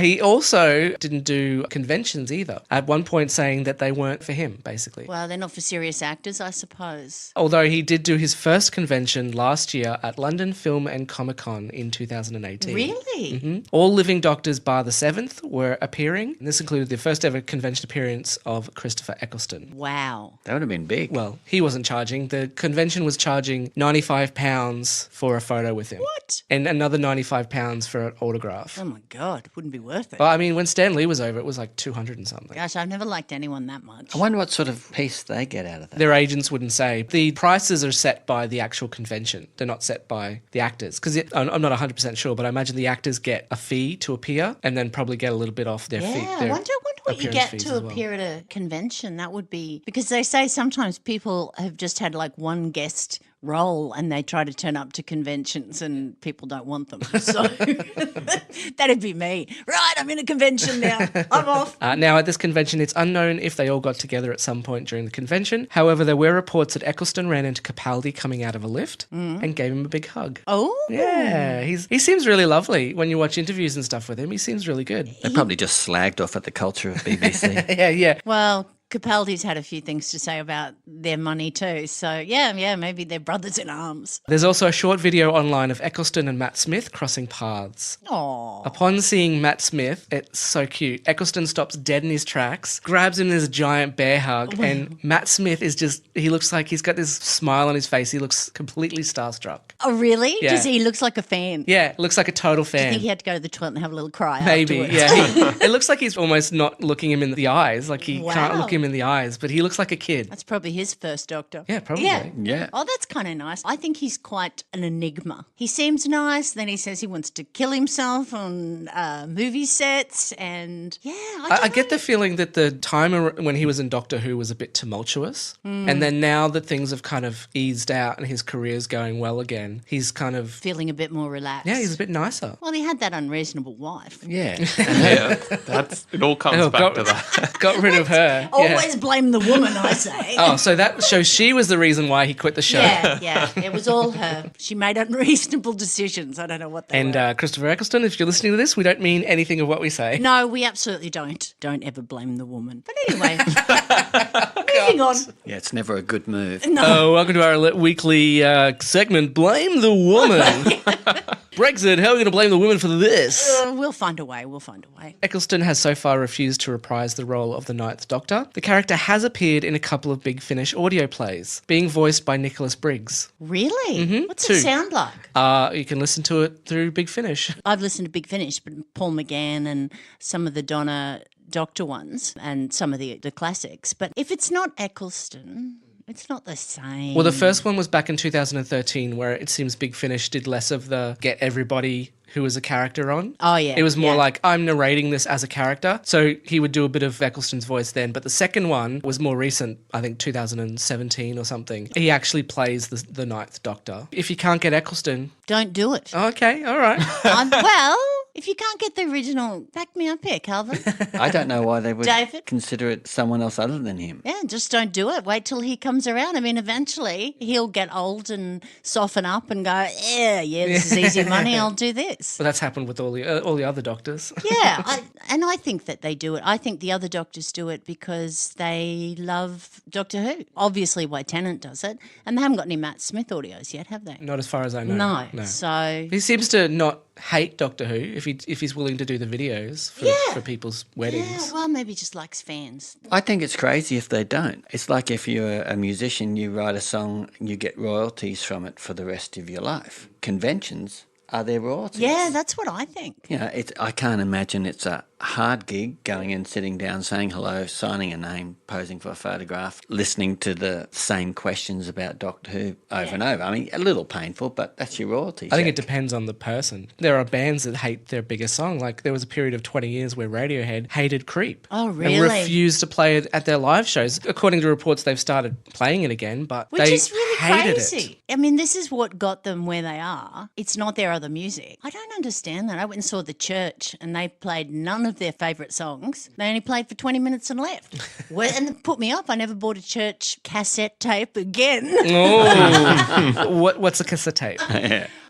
S1: He also didn't do conventions either. At one point saying that they weren't for him, basically.
S2: Well, they're not for serious actors, I suppose.
S1: Although he did do his first convention last year at London Film and Comic Con in 2018.
S2: Really?
S1: All living doctors bar the 7th were appearing. And this included the first ever convention appearance of Christopher Eccleston.
S2: Wow.
S4: That would have been big.
S1: Well, he wasn't charging. The convention was charging £95 for a photo with him.
S2: What?
S1: And another £95 for an autograph.
S2: Oh my God, wouldn't be worth it.
S1: Well, I mean, when Stan Lee was over, it was like 200 and something.
S2: Gosh, I've never liked anyone that much.
S4: I wonder what sort of piece they get out of that.
S1: Their agents wouldn't say. The prices are set by the actual convention. They're not set by the actors. Because I'm not 100% sure, but I imagine the actors get a fee to appear and then probably get a little bit off their fee.
S2: Yeah, I
S1: their
S2: wonder what you
S1: appearance
S2: get
S1: fees
S2: to
S1: as well.
S2: appear at a convention. That would be, because they say sometimes people have just had like one guest role and they try to turn up to conventions and people don't want them. So that'd be me. Right, I'm in a convention now. I'm off.
S1: Now, at this convention, it's unknown if they all got together at some point during the convention. However, there were reports that Eccleston ran into Capaldi coming out of a lift and gave him a big hug.
S2: Oh.
S1: Yeah, he seems really lovely. When you watch interviews and stuff with him, he seems really good.
S4: They probably just slagged off at the culture of BBC.
S1: Yeah.
S2: Well, Capaldi's had a few things to say about their money too. So, yeah, maybe they're brothers in arms.
S1: There's also a short video online of Eccleston and Matt Smith crossing paths.
S2: Oh.
S1: Upon seeing Matt Smith, it's so cute. Eccleston stops dead in his tracks, grabs him in this giant bear hug, and Matt Smith is he looks like he's got this smile on his face. He looks completely starstruck.
S2: Oh, really?
S1: Yeah.
S2: He looks like a fan.
S1: Yeah, looks like a total
S2: I
S1: fan.
S2: think he had to go to the toilet and have a little cry
S1: Maybe,
S2: afterwards.
S1: yeah. It looks like he's almost not looking him in the eyes. Like he can't
S2: Wow.
S1: look him in the eyes, but he looks like a kid.
S2: That's probably his first doctor.
S1: Yeah, probably.
S4: Yeah.
S2: Oh, that's kind of nice. I think he's quite an enigma. He seems nice. Then he says he wants to kill himself on movie sets. And yeah,
S1: I get the feeling that the time when he was in Doctor Who was a bit tumultuous. And then now that things have kind of eased out and his career's going well again, he's kind of,
S2: feeling a bit more relaxed.
S1: yeah, he's a bit nicer.
S2: Well, he had that unreasonable wife.
S4: Yeah.
S3: Yeah, it all comes back to that.
S1: Got rid of her.
S2: Always blame the woman, I say.
S1: Oh, so that shows she was the reason why he quit the show.
S2: Yeah, it was all her. She made unreasonable decisions. I don't know what they
S1: And
S2: were.
S1: Christopher Eccleston, if you're listening to this, we don't mean anything of what we say.
S2: No, we absolutely don't. Don't ever blame the woman. But anyway, moving on.
S4: Yeah, it's never a good move.
S1: Welcome to our weekly segment, Blame the Woman. Brexit, how are we going to blame the woman for this?
S2: We'll find a way.
S1: Eccleston has so far refused to reprise the role of the Ninth Doctor. The character has appeared in a couple of Big Finish audio plays, being voiced by Nicholas Briggs.
S2: Really? What's
S1: Two.
S2: it sound like?
S1: You can listen to it through Big Finish.
S2: I've listened to Big Finish, but Paul McGann and some of the Donna Doctor ones and some of the classics. But if it's not Eccleston, it's not the same.
S1: Well, the first one was back in 2013, where it seems Big Finish did less of the get everybody who was a character on.
S2: Oh, yeah.
S1: It was more
S2: yeah.
S1: like, I'm narrating this as a character. So he would do a bit of Eccleston's voice then. But the second one was more recent, I think 2017 or something. He actually plays the Ninth Doctor. If you can't get Eccleston...
S2: Don't do it.
S1: Okay, all right.
S2: Well, if you can't get the original, back me up here, Calvin.
S4: I don't know why they would
S2: David?
S4: consider it someone else other than him.
S2: Yeah, just don't do it. Wait till he comes around. I mean, eventually he'll get old and soften up and go, yeah, this is easy money. I'll do this.
S1: Well, that's happened with all the other doctors.
S2: Yeah, I think that they do it. I think the other doctors do it because they love Doctor Who. Obviously, why Tennant does it, and they haven't got any Matt Smith audios yet, have they?
S1: Not as far as I know.
S2: No. So
S1: He seems to not hate Doctor Who if he's willing to do the videos for people's weddings.
S2: yeah, well, maybe he just likes fans.
S4: I think it's crazy if they don't. It's like if you're a musician, you write a song, you get royalties from it for the rest of your life. Conventions are their royalties.
S2: Yeah, that's what I think.
S4: You know, I can't imagine it's a hard gig, going in, sitting down, saying hello, signing a name, posing for a photograph, listening to the same questions about Doctor Who over and over. I mean, a little painful, but that's your royalty.
S1: I think it depends on the person. There are bands that hate their biggest song. Like there was a period of 20 years where Radiohead hated Creep.
S2: Oh, really?
S1: And refused to play it at their live shows. According to reports, they've started playing it again, but
S2: Which
S1: they
S2: is really
S1: hated
S2: crazy.
S1: it.
S2: I mean, this is what got them where they are. It's not their other music. I don't understand that. I went and saw The Church and they played none of their favourite songs. They only played for 20 minutes and left. And it put me off. I never bought a Church cassette tape again.
S1: Oh, what's a cassette tape?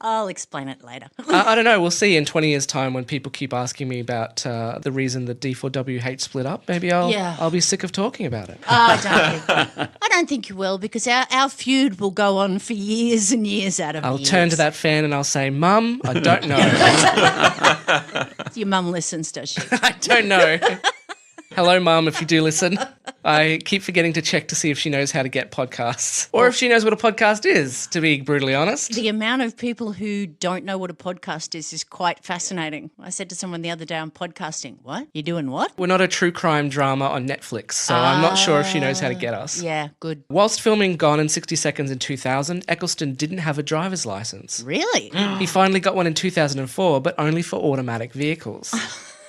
S2: I'll explain it later.
S1: I don't know. We'll see in 20 years' time when people keep asking me about the reason that D4WH split up. Maybe I'll be sick of talking about it.
S2: I don't think you will, because our feud will go on for years and years out of
S1: I'll
S2: years.
S1: turn to that fan and I'll say, Mum, I don't know.
S2: Your mum listens, does she?
S1: I don't know. Hello, Mum, if you do listen. I keep forgetting to check to see if she knows how to get podcasts or if she knows what a podcast is, to be brutally honest.
S2: The amount of people who don't know what a podcast is quite fascinating. I said to someone the other day, I'm podcasting. What? You're doing what?
S1: We're not a true crime drama on Netflix, so I'm not sure if she knows how to get us.
S2: Yeah, good.
S1: Whilst filming Gone in 60 Seconds in 2000, Eccleston didn't have a driver's license.
S2: Really?
S1: He finally got one in 2004, but only for automatic vehicles.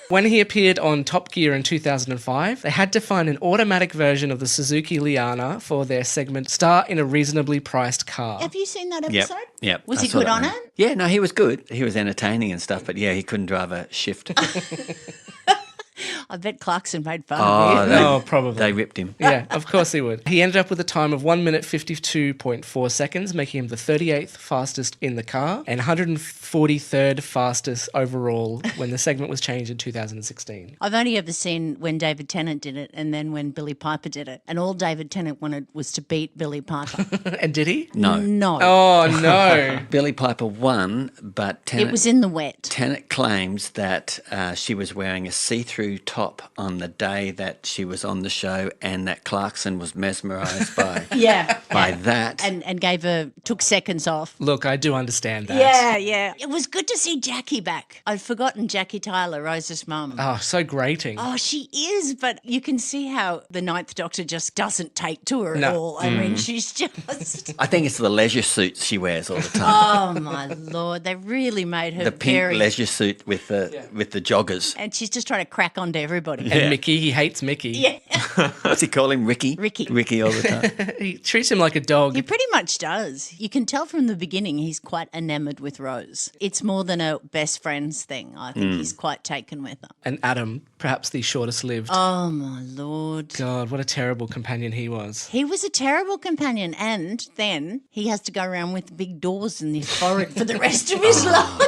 S1: When he appeared on Top Gear in 2005, they had to find an automatic version of the Suzuki Liana for their segment Star in a Reasonably Priced Car.
S2: Have you seen that episode?
S4: Yep.
S2: Was
S4: I
S2: he
S4: saw
S2: good
S4: that
S2: on
S4: one.
S2: it?
S4: Yeah, no, he was good. He was entertaining and stuff, but yeah, he couldn't drive a shift.
S2: I bet Clarkson made fun of you.
S1: No, probably.
S4: They ripped him.
S1: Yeah, of course he would. He ended up with a time of 1 minute 52.4 seconds, making him the 38th fastest in the car and 143rd fastest overall when the segment was changed in 2016.
S2: I've only ever seen when David Tennant did it and then when Billy Piper did it. And all David Tennant wanted was to beat Billy Piper.
S1: And did he?
S4: No.
S2: No.
S1: Oh, no.
S4: Billy Piper won, but Tennant,
S2: It was in the wet.
S4: Tennant claims that she was wearing a see-through top on the day that she was on the show and that Clarkson was mesmerised by that.
S2: And took seconds off.
S1: Look, I do understand that.
S2: Yeah. It was good to see Jackie back. I'd forgotten Jackie Tyler, Rose's mum.
S1: Oh, so grating.
S2: Oh, she is, but you can see how the Ninth Doctor just doesn't take to her at all. I mean, she's just...
S4: I think it's the leisure suits she wears all the time.
S2: Oh, my Lord. They really made her
S4: The pink
S2: very...
S4: leisure suit with the joggers.
S2: And she's just trying to crack onto everybody.
S1: And Mickey, he hates Mickey.
S2: Yeah.
S4: What's he call him? Ricky?
S2: Ricky
S4: all the time.
S1: He treats him like a dog.
S2: He pretty much does. You can tell from the beginning he's quite enamoured with Rose. It's more than a best friends thing. I think he's quite taken with her.
S1: And Adam, perhaps the shortest lived.
S2: Oh, my Lord.
S1: God, what a terrible companion he was.
S2: He was a terrible companion, and then he has to go around with big doors in his forehead for the rest of his life.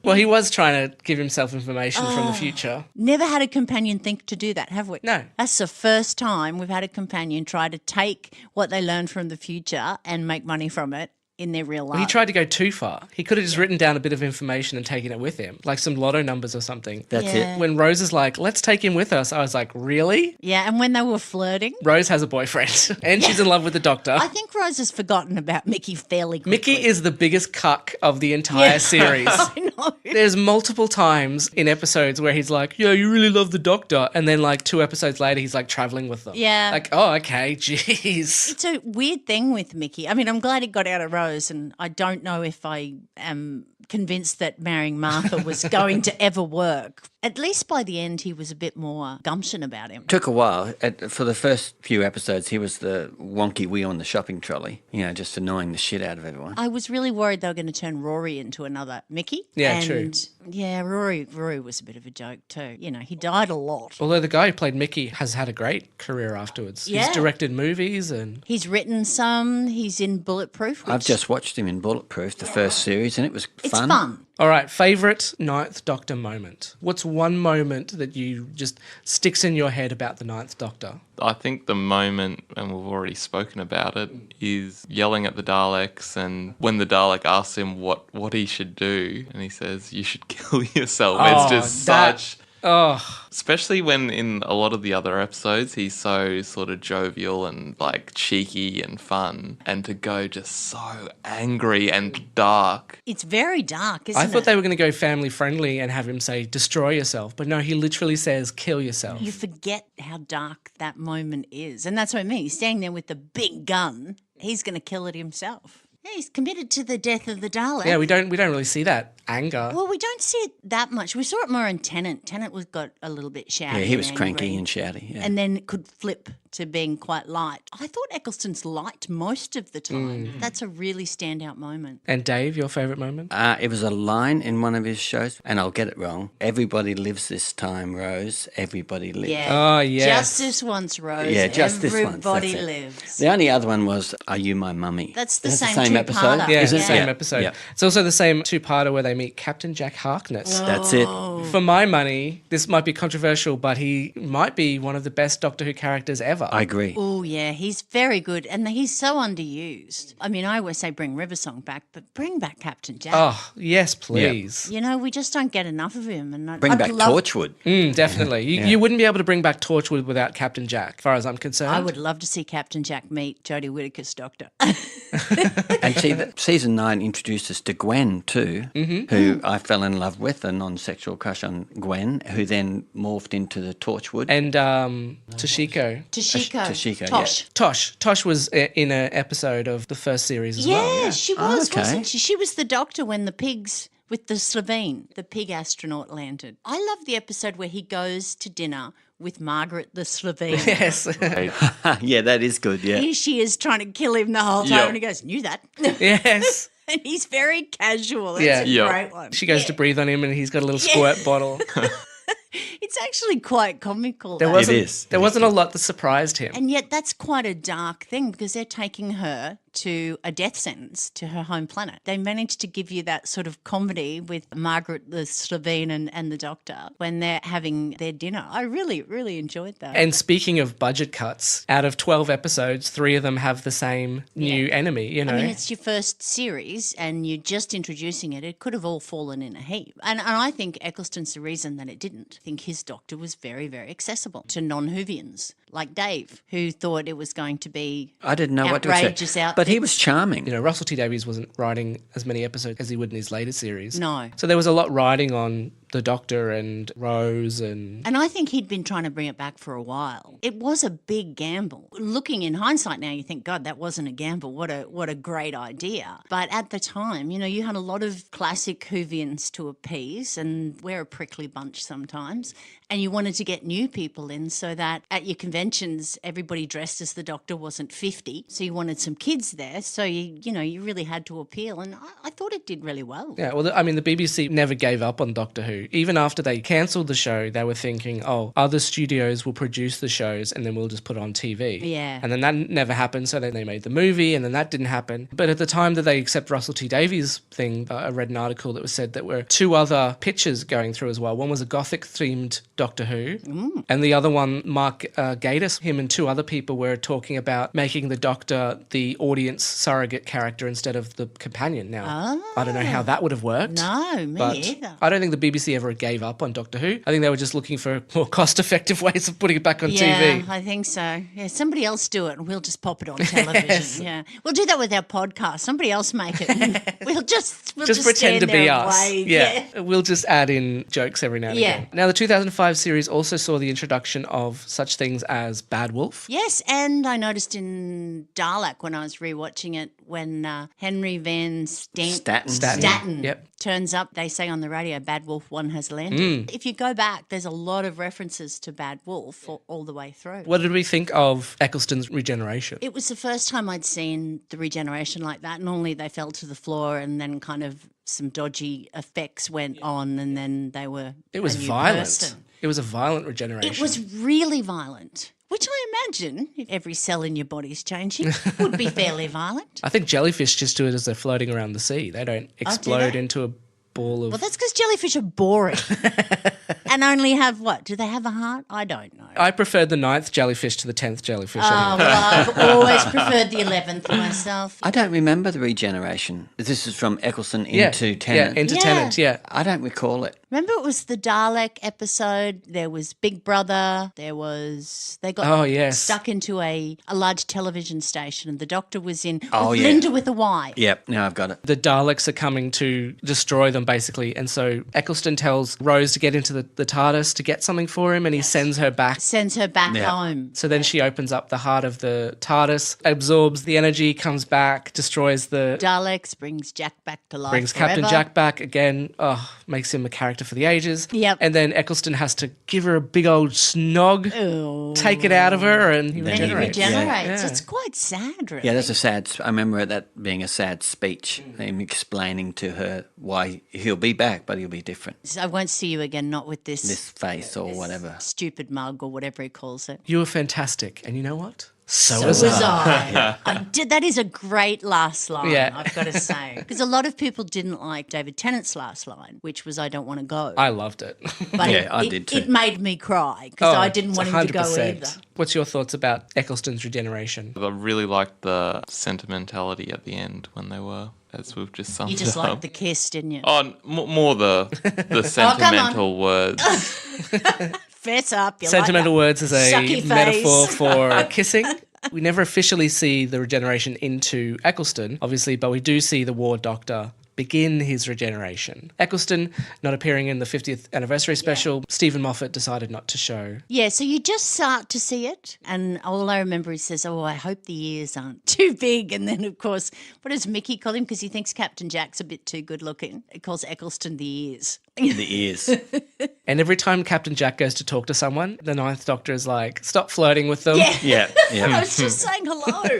S1: Well, he was trying to give himself information from the future.
S2: Never had a companion think to do that, have we?
S1: No.
S2: That's the first time we've had a companion try to take what they learned from the future and make money from it in their real life.
S1: He tried to go too far. He could have just written down a bit of information and taken it with him, like some lotto numbers or something.
S4: That's
S2: Yeah.
S4: it.
S1: When Rose is like, let's take him with us, I was like, really?
S2: Yeah, and when they were flirting,
S1: Rose has a boyfriend and she's in love with the doctor.
S2: I think Rose has forgotten about Mickey fairly quickly.
S1: Mickey is the biggest cuck of the entire series.
S2: I know.
S1: There's multiple times in episodes where he's like, yeah, you really love the doctor. And then like 2 episodes later, he's like traveling with them.
S2: Yeah.
S1: Like, oh, okay, jeez.
S2: It's a weird thing with Mickey. I mean, I'm glad he got out of Rose, and I don't know if I am convinced that marrying Martha was going to ever work. At least by the end, he was a bit more gumption about him.
S4: Took a while. For the first few episodes, he was the wonky wee on the shopping trolley, just annoying the shit out of everyone.
S2: I was really worried they were going to turn Rory into another Mickey.
S1: Yeah,
S2: and
S1: true.
S2: Yeah, Rory was a bit of a joke too. He died a lot.
S1: Although the guy who played Mickey has had a great career afterwards.
S2: Yeah.
S1: He's directed movies and...
S2: He's written some. He's in Bulletproof.
S4: I've just watched him in Bulletproof, the first series, and it was
S2: It's
S4: fun.
S2: fun.
S1: All right, favourite Ninth Doctor moment? What's one moment that you just sticks in your head about the Ninth Doctor?
S3: I think the moment, and we've already spoken about it, is yelling at the Daleks, and when the Dalek asks him what he should do, and he says, you should kill yourself.
S1: Oh,
S3: It's just
S1: that-
S3: such
S1: Oh,
S3: Especially when in a lot of the other episodes, he's so sort of jovial and like cheeky and fun. And to go just so angry and dark.
S2: It's very dark, isn't
S1: I
S2: it?
S1: thought they were going to go family friendly and have him say, destroy yourself. But no, he literally says, kill yourself.
S2: You forget how dark that moment is. And that's what I mean. He's standing there with the big gun. He's going to kill it himself. Yeah, he's committed to the death of the Dalek.
S1: Yeah, we don't really see that anger.
S2: Well, we don't see it that much. We saw it more in Tennant. Tennant got a little bit shouty.
S4: Yeah, he was
S2: and
S4: cranky
S2: angry.
S4: and shouty. Yeah.
S2: And then could flip to being quite light. I thought Eccleston's light most of the time. That's a really standout moment.
S1: And Dave, your favourite moment?
S4: It was a line in one of his shows, and I'll get it wrong. Everybody lives this time, Rose. Everybody lives.
S2: Yeah.
S1: Oh, yes.
S2: Justice once, Rose.
S4: Yeah, Justice Once,
S2: Everybody
S4: that's it.
S2: lives.
S4: The only other one was Are You My Mummy?
S2: That's the
S4: That's
S2: same
S4: episode.
S2: two-parter.
S1: Yeah, it's
S4: Is
S1: the
S4: it?
S1: same
S4: Yeah.
S1: episode.
S4: Yeah.
S1: It's also the same two-parter where they meet Captain Jack Harkness.
S4: That's it.
S1: For my money, this might be controversial, but he might be one of the best Doctor Who characters ever.
S4: I agree.
S2: Oh, yeah, he's very good. And he's so underused. I mean, I always say bring Riversong back, but bring back Captain Jack.
S1: Oh, yes, please.
S2: You know, we just don't get enough of him. And
S4: Bring
S2: I'd
S4: back
S2: love,
S4: Torchwood.
S1: Definitely. You wouldn't be able to bring back Torchwood without Captain Jack, as far as I'm concerned.
S2: I would love to see Captain Jack meet Jodie Whittaker's Doctor.
S4: And see, season 9 introduced us to Gwen too, who I fell in love with, a non-sexual crush on Gwen, who then morphed into the Torchwood.
S1: And Toshiko.
S2: Toshiko.
S4: Tosh,
S2: Tosh.
S1: Tosh was in an episode of the first series as well.
S2: Yeah, she was,
S4: okay.
S2: wasn't she? She was the doctor when the pigs with the Slovene, the pig astronaut, landed. I love the episode where he goes to dinner with Margaret the Slovene.
S1: Yes.
S4: yeah, that is good, yeah.
S2: Here she is trying to kill him the whole time,
S3: Yep.
S2: and he goes, "Knew that."
S1: Yes.
S2: And he's very casual. It's
S1: Yeah.
S2: a
S3: Yep.
S2: great one.
S1: She goes to breathe on him and he's got a little squirt bottle.
S2: It's actually quite comical.
S1: There
S2: though.
S1: wasn't, There wasn't a lot that surprised him.
S2: And yet that's quite a dark thing because they're taking her to a death sentence to her home planet. They managed to give you that sort of comedy with Margaret the Slovene and the doctor when they're having their dinner. I really, really enjoyed that.
S1: And speaking of budget cuts, out of 12 episodes, 3 of them have the same new enemy, you know.
S2: I mean, it's your first series and you're just introducing it. It could have all fallen in a heap. And I think Eccleston's the reason that it didn't. I think his doctor was very, very accessible to non-Whovians like Dave, who thought it was going to be
S4: I didn't know what to
S2: outrageous
S4: say. But he was charming.
S1: You know, Russell T Davies wasn't writing as many episodes as he would in his later series.
S2: No.
S1: So there was a lot riding on the Doctor and Rose and...
S2: And I think he'd been trying to bring it back for a while. It was a big gamble. Looking in hindsight now, you think, God, that wasn't a gamble. What a great idea. But at the time, you know, you had a lot of classic Whovians to appease, and we're a prickly bunch sometimes. And you wanted to get new people in so that at your conventions, everybody dressed as the Doctor wasn't 50. So you wanted some kids there. So, you really had to appeal. And I thought it did really well.
S1: Yeah, well, I mean, the BBC never gave up on Doctor Who. Even after they cancelled the show, they were thinking, oh, other studios will produce the shows and then we'll just put it on TV.
S2: Yeah.
S1: And then that never happened, so then they made the movie and then that didn't happen. But at the time that they accept Russell T Davies' thing, I read an article that was said that were 2 other pitches going through as well. One was a Gothic-themed Doctor Who, and the other one, Mark Gatiss, him and 2 other people were talking about making the Doctor the audience surrogate character instead of the companion. Now, I don't know how that would have worked.
S2: No, me
S1: But
S2: either.
S1: I don't think the BBC ever gave up on Doctor Who. I think they were just looking for more cost-effective ways of putting it back on
S2: Yeah,
S1: TV.
S2: I think so. Yeah, somebody else do it and we'll just pop it on television.
S1: Yes.
S2: Yeah. We'll do that with our podcast. Somebody else make it. And we'll just
S1: Just pretend
S2: stand
S1: to be
S2: there and
S1: us.
S2: wave.
S1: Yeah. We'll just add in jokes every now and
S2: Yeah.
S1: again. Now, the 2005 series also saw the introduction of such things as Bad Wolf.
S2: Yes, and I noticed in Dalek when I was rewatching it when Henry Van Staten
S1: Yep.
S2: turns up, they say on the radio, Bad Wolf 1 has landed. If you go back, there's a lot of references to Bad Wolf all the way through.
S1: What did we think of Eccleston's regeneration?
S2: It was the first time I'd seen the regeneration like that. Normally they fell to the floor and then kind of some dodgy effects went on and then they were
S1: It was
S2: a new
S1: violent.
S2: person.
S1: It was a violent regeneration.
S2: It was really violent, which I imagine, if every cell in your body's changing, would be fairly violent.
S1: I think jellyfish just do it as they're floating around the sea. They don't explode
S2: they?
S1: into a ball of...
S2: Well, that's because jellyfish are boring. And only have what? Do they have a heart? I don't know.
S1: I preferred the 9th jellyfish to the 10th jellyfish.
S2: Oh, well, I've always preferred the 11th myself.
S4: I don't remember the regeneration. This is from Eccleston into Tennant.
S1: Yeah, into
S2: Yeah.
S1: Tennant, yeah.
S4: I don't recall it.
S2: Remember it was the Dalek episode, there was Big Brother, they got
S1: Oh, yes.
S2: stuck into a large television station and the Doctor was in
S4: Oh, yeah.
S2: Linda with a Y.
S4: Yep, now I've got it.
S1: The Daleks are coming to destroy them, basically. And so Eccleston tells Rose to get into the TARDIS to get something for him, and he sends her back.
S2: Sends her back
S4: Yeah.
S2: home.
S1: So then she opens up the heart of the TARDIS, absorbs the energy, comes back, destroys the...
S2: Daleks, brings Jack back to life
S1: brings
S2: forever.
S1: Captain Jack back again. Oh, makes him a character for the ages.
S2: Yep.
S1: And then Eccleston has to give her a big old snog,
S2: Oh.
S1: take it out of her, and he
S4: Then he
S1: regenerates.
S2: Regenerates.
S1: Yeah.
S2: It's quite sad, really.
S4: Yeah, that's a sad. I remember that being a sad speech. Him explaining to her why he'll be back, but he'll be different.
S2: I won't see you again, not with this
S4: Face or whatever.
S2: stupid mug or whatever he calls it.
S1: You were fantastic. And you know what? So
S2: Was
S1: was I.
S2: I. I did. That is a great last line,
S1: Yeah.
S2: I've got to say. Because a lot of people didn't like David Tennant's last line, which was, I don't want to go.
S1: I loved it.
S2: But
S4: Yeah, I did too.
S2: It made me cry because I didn't want him to go
S1: 100%.
S2: either.
S1: What's your thoughts about Eccleston's regeneration?
S3: I really liked the sentimentality at the end when they were, as we've just summed
S2: You just
S3: up.
S2: liked the kiss, didn't you?
S3: Oh, more the sentimental words.
S2: Fess up. You
S1: Sentimental
S2: like
S1: words is a
S2: Sucky face.
S1: metaphor for kissing. We never officially see the regeneration into Eccleston, obviously, but we do see the War Doctor begin his regeneration. Eccleston not appearing in the 50th anniversary special. Stephen Moffat decided not to show.
S2: Yeah, so you just start to see it. And all I remember, he says, oh, I hope the ears aren't too big. And then, of course, what does Mickey call him? Because he thinks Captain Jack's a bit too good looking. He calls Eccleston the ears.
S4: The ears.
S1: And every time Captain Jack goes to talk to someone, the 9th Doctor is like, stop flirting with them.
S2: Yeah.
S4: Yeah,
S2: I
S4: yeah.
S2: was just saying hello.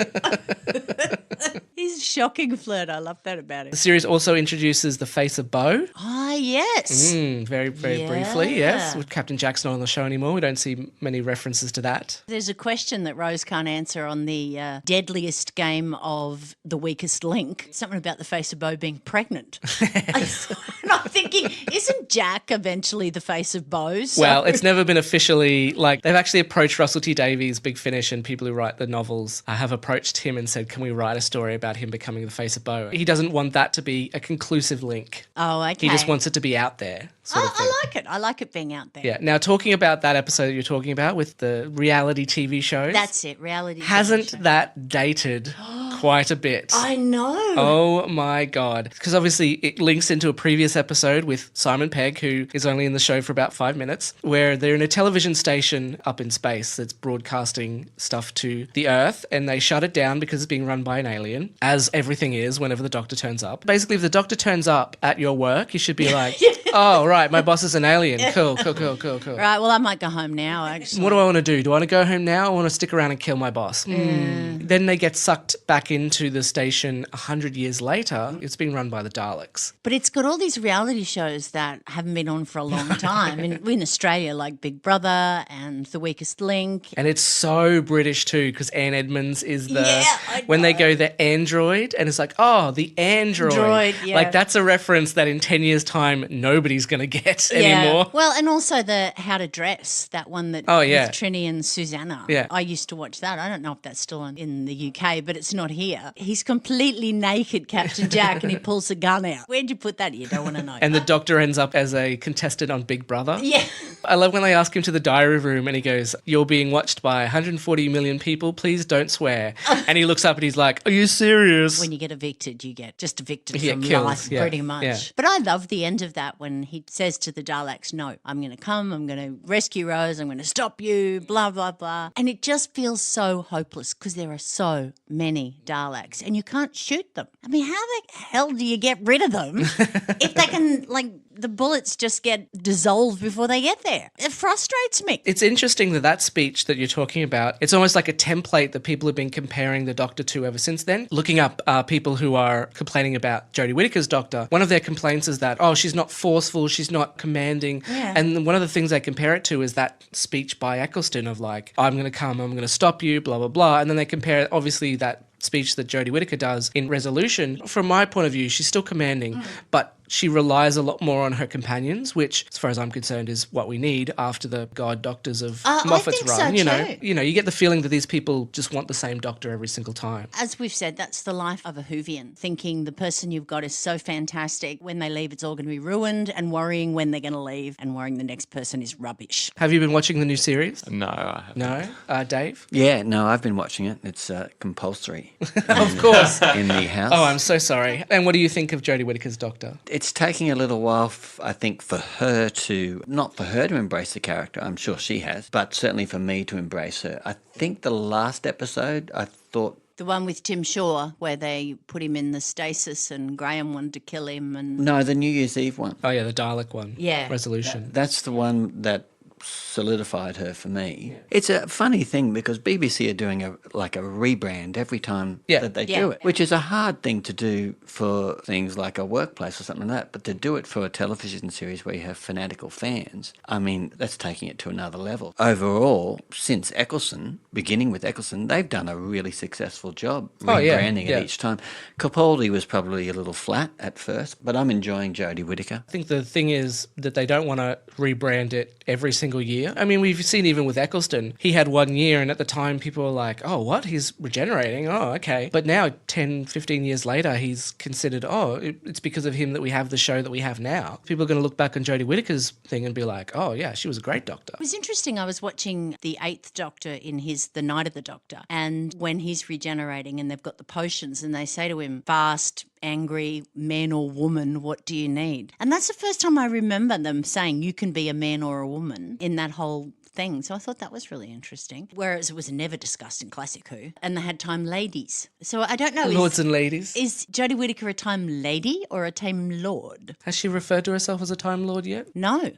S2: He's a shocking flirt. I love that about him.
S1: The series also introduces the face of Bo.
S2: Ah, yes.
S1: Very, very briefly, yes. With Captain Jack's not on the show anymore. We don't see many references to that.
S2: There's a question that Rose can't answer on the deadliest game of The Weakest Link. Something about the face of Bo being pregnant. And I'm thinking, isn't Jack eventually the face of Bo? So-
S1: Well, it's never been officially, like, they've actually approached Russell T Davies, Big Finish, and people who write the novels have approached him and said, can we write a story about him becoming the face of Bo? He doesn't want that to be a conclusive link.
S2: Oh, okay.
S1: He just wants it to be out there, sort of thing.
S2: I like it. I like it being out there.
S1: Yeah. Now, talking about that episode you're talking about with the reality TV shows.
S2: That's it, reality.
S1: Hasn't
S2: television.
S1: that dated quite a bit?
S2: I know.
S1: Oh my God. Because obviously it links into a previous episode with Simon Pegg, who is only in the show for about 5 minutes, where they're in a television station up in space that's broadcasting stuff to the Earth, and they shut it down because it's being run by an alien, as everything is whenever the Doctor turns up. Basically, if the Doctor turns up at your work, you should be like, oh, right, my boss is an alien. Cool.
S2: Right, well, I might go home now, actually.
S1: What do I want to do? Do I want to go home now or want to stick around and kill my boss? Then they get sucked back into the station 100 years later. It's being run by the Daleks.
S2: But it's got all these reality shows that haven't been on for a long time. in Australia, like Big Brother and The Weakest Link.
S1: And it's so British too, because Anne Edmonds is the...
S2: Yeah, I
S1: when they
S2: know.
S1: go the android, and it's like, oh, the android.
S2: Droid, yeah.
S1: Like, that's a reference that in 10 years' time, nobody's going to get anymore.
S2: Well, and also the How to Dress, that one that
S1: Oh, yeah.
S2: with Trini and Susanna.
S1: Yeah.
S2: I used to watch that. I don't know if that's still on in the UK, but it's not here. He's completely naked, Captain Jack, and he pulls a gun out. Where'd you put that? You don't want to know.
S1: And the Doctor ends up as a contestant on Big Brother.
S2: yeah.
S1: I love when they ask him to the diary room and he goes, you're being watched by 140 million people, please don't swear. And he looks up and he's like, are you serious?
S2: When you get evicted, you get just evicted
S1: Yeah,
S2: from
S1: killed,
S2: life,
S1: yeah,
S2: pretty much.
S1: yeah.
S2: But I love the end of that when he says to the Daleks, no, I'm going to come, I'm going to rescue Rose, I'm going to stop you, blah, blah, blah. And it just feels so hopeless because there are so many Daleks and you can't shoot them. I mean, how the hell do you get rid of them if they can, like, the bullets just get dissolved before they get there? It frustrates me.
S1: It's interesting that speech that you're talking about, it's almost like a template that people have been comparing the Doctor to ever since then. Looking up people who are complaining about Jodie Whittaker's Doctor, one of their complaints is that, oh, she's not forceful, she's not commanding.
S2: Yeah.
S1: And one of the things they compare it to is that speech by Eccleston of like, I'm going to come, I'm going to stop you, blah, blah, blah. And then they compare, obviously, that speech that Jodie Whittaker does in Resolution. From my point of view, she's still commanding, but she relies a lot more on her companions, which, as far as I'm concerned, is what we need after the God Doctors of Moffat's
S2: think so
S1: run.
S2: too.
S1: You get the feeling that these people just want the same Doctor every single time.
S2: As we've said, that's the life of a Whovian, thinking the person you've got is so fantastic. When they leave, it's all going to be ruined, and worrying when they're going to leave, and worrying the next person is rubbish.
S1: Have you been watching the new series?
S3: No, I haven't.
S1: No? Dave?
S4: Yeah, no, I've been watching it. It's compulsory.
S1: Of course.
S4: In the house.
S1: Oh, I'm so sorry. And what do you think of Jodie Whittaker's Doctor?
S4: It's taking a little while, I think, for her to, not for her to embrace the character, I'm sure she has, but certainly for me to embrace her. I think the last episode, I thought,
S2: The one with Tim Shaw, where they put him in the stasis and Graham wanted to kill him. And
S4: no, the New Year's Eve one.
S1: Oh, yeah, the Dalek one.
S2: Yeah.
S1: Resolution.
S4: That's the one that solidified her for me. It's a funny thing because BBC are doing a rebrand every time that they do it, which is a hard thing to do for things like a workplace or something like that, but to do it for a television series where you have fanatical fans, I mean, that's taking it to another level. Overall, since Eccleston, beginning with Eccleston, they've done a really successful job rebranding it each time. Capaldi was probably a little flat at first, but I'm enjoying Jodie Whittaker.
S1: I think the thing is that they don't want to rebrand it every single year. I mean, we've seen even with Eccleston, he had 1 year and at the time people were like, oh, what? He's regenerating? Oh, okay. But now 10, 15 years later, he's considered, it's because of him that we have the show that we have now. People are going to look back on Jodie Whittaker's thing and be like, oh, yeah, she was a great Doctor.
S2: it was interesting. I was watching the 8th Doctor in his The Night of the Doctor, and when he's regenerating and they've got the potions and they say to him, fast, angry, man or woman, what do you need? And that's the first time I remember them saying you can be a man or a woman in that whole thing. So I thought that was really interesting. Whereas it was never discussed in Classic Who. And they had Time Ladies. So I don't know.
S1: Lords and ladies.
S2: Is Jodie Whittaker a Time Lady or a Time Lord?
S1: Has she referred to herself as a Time Lord yet?
S2: No.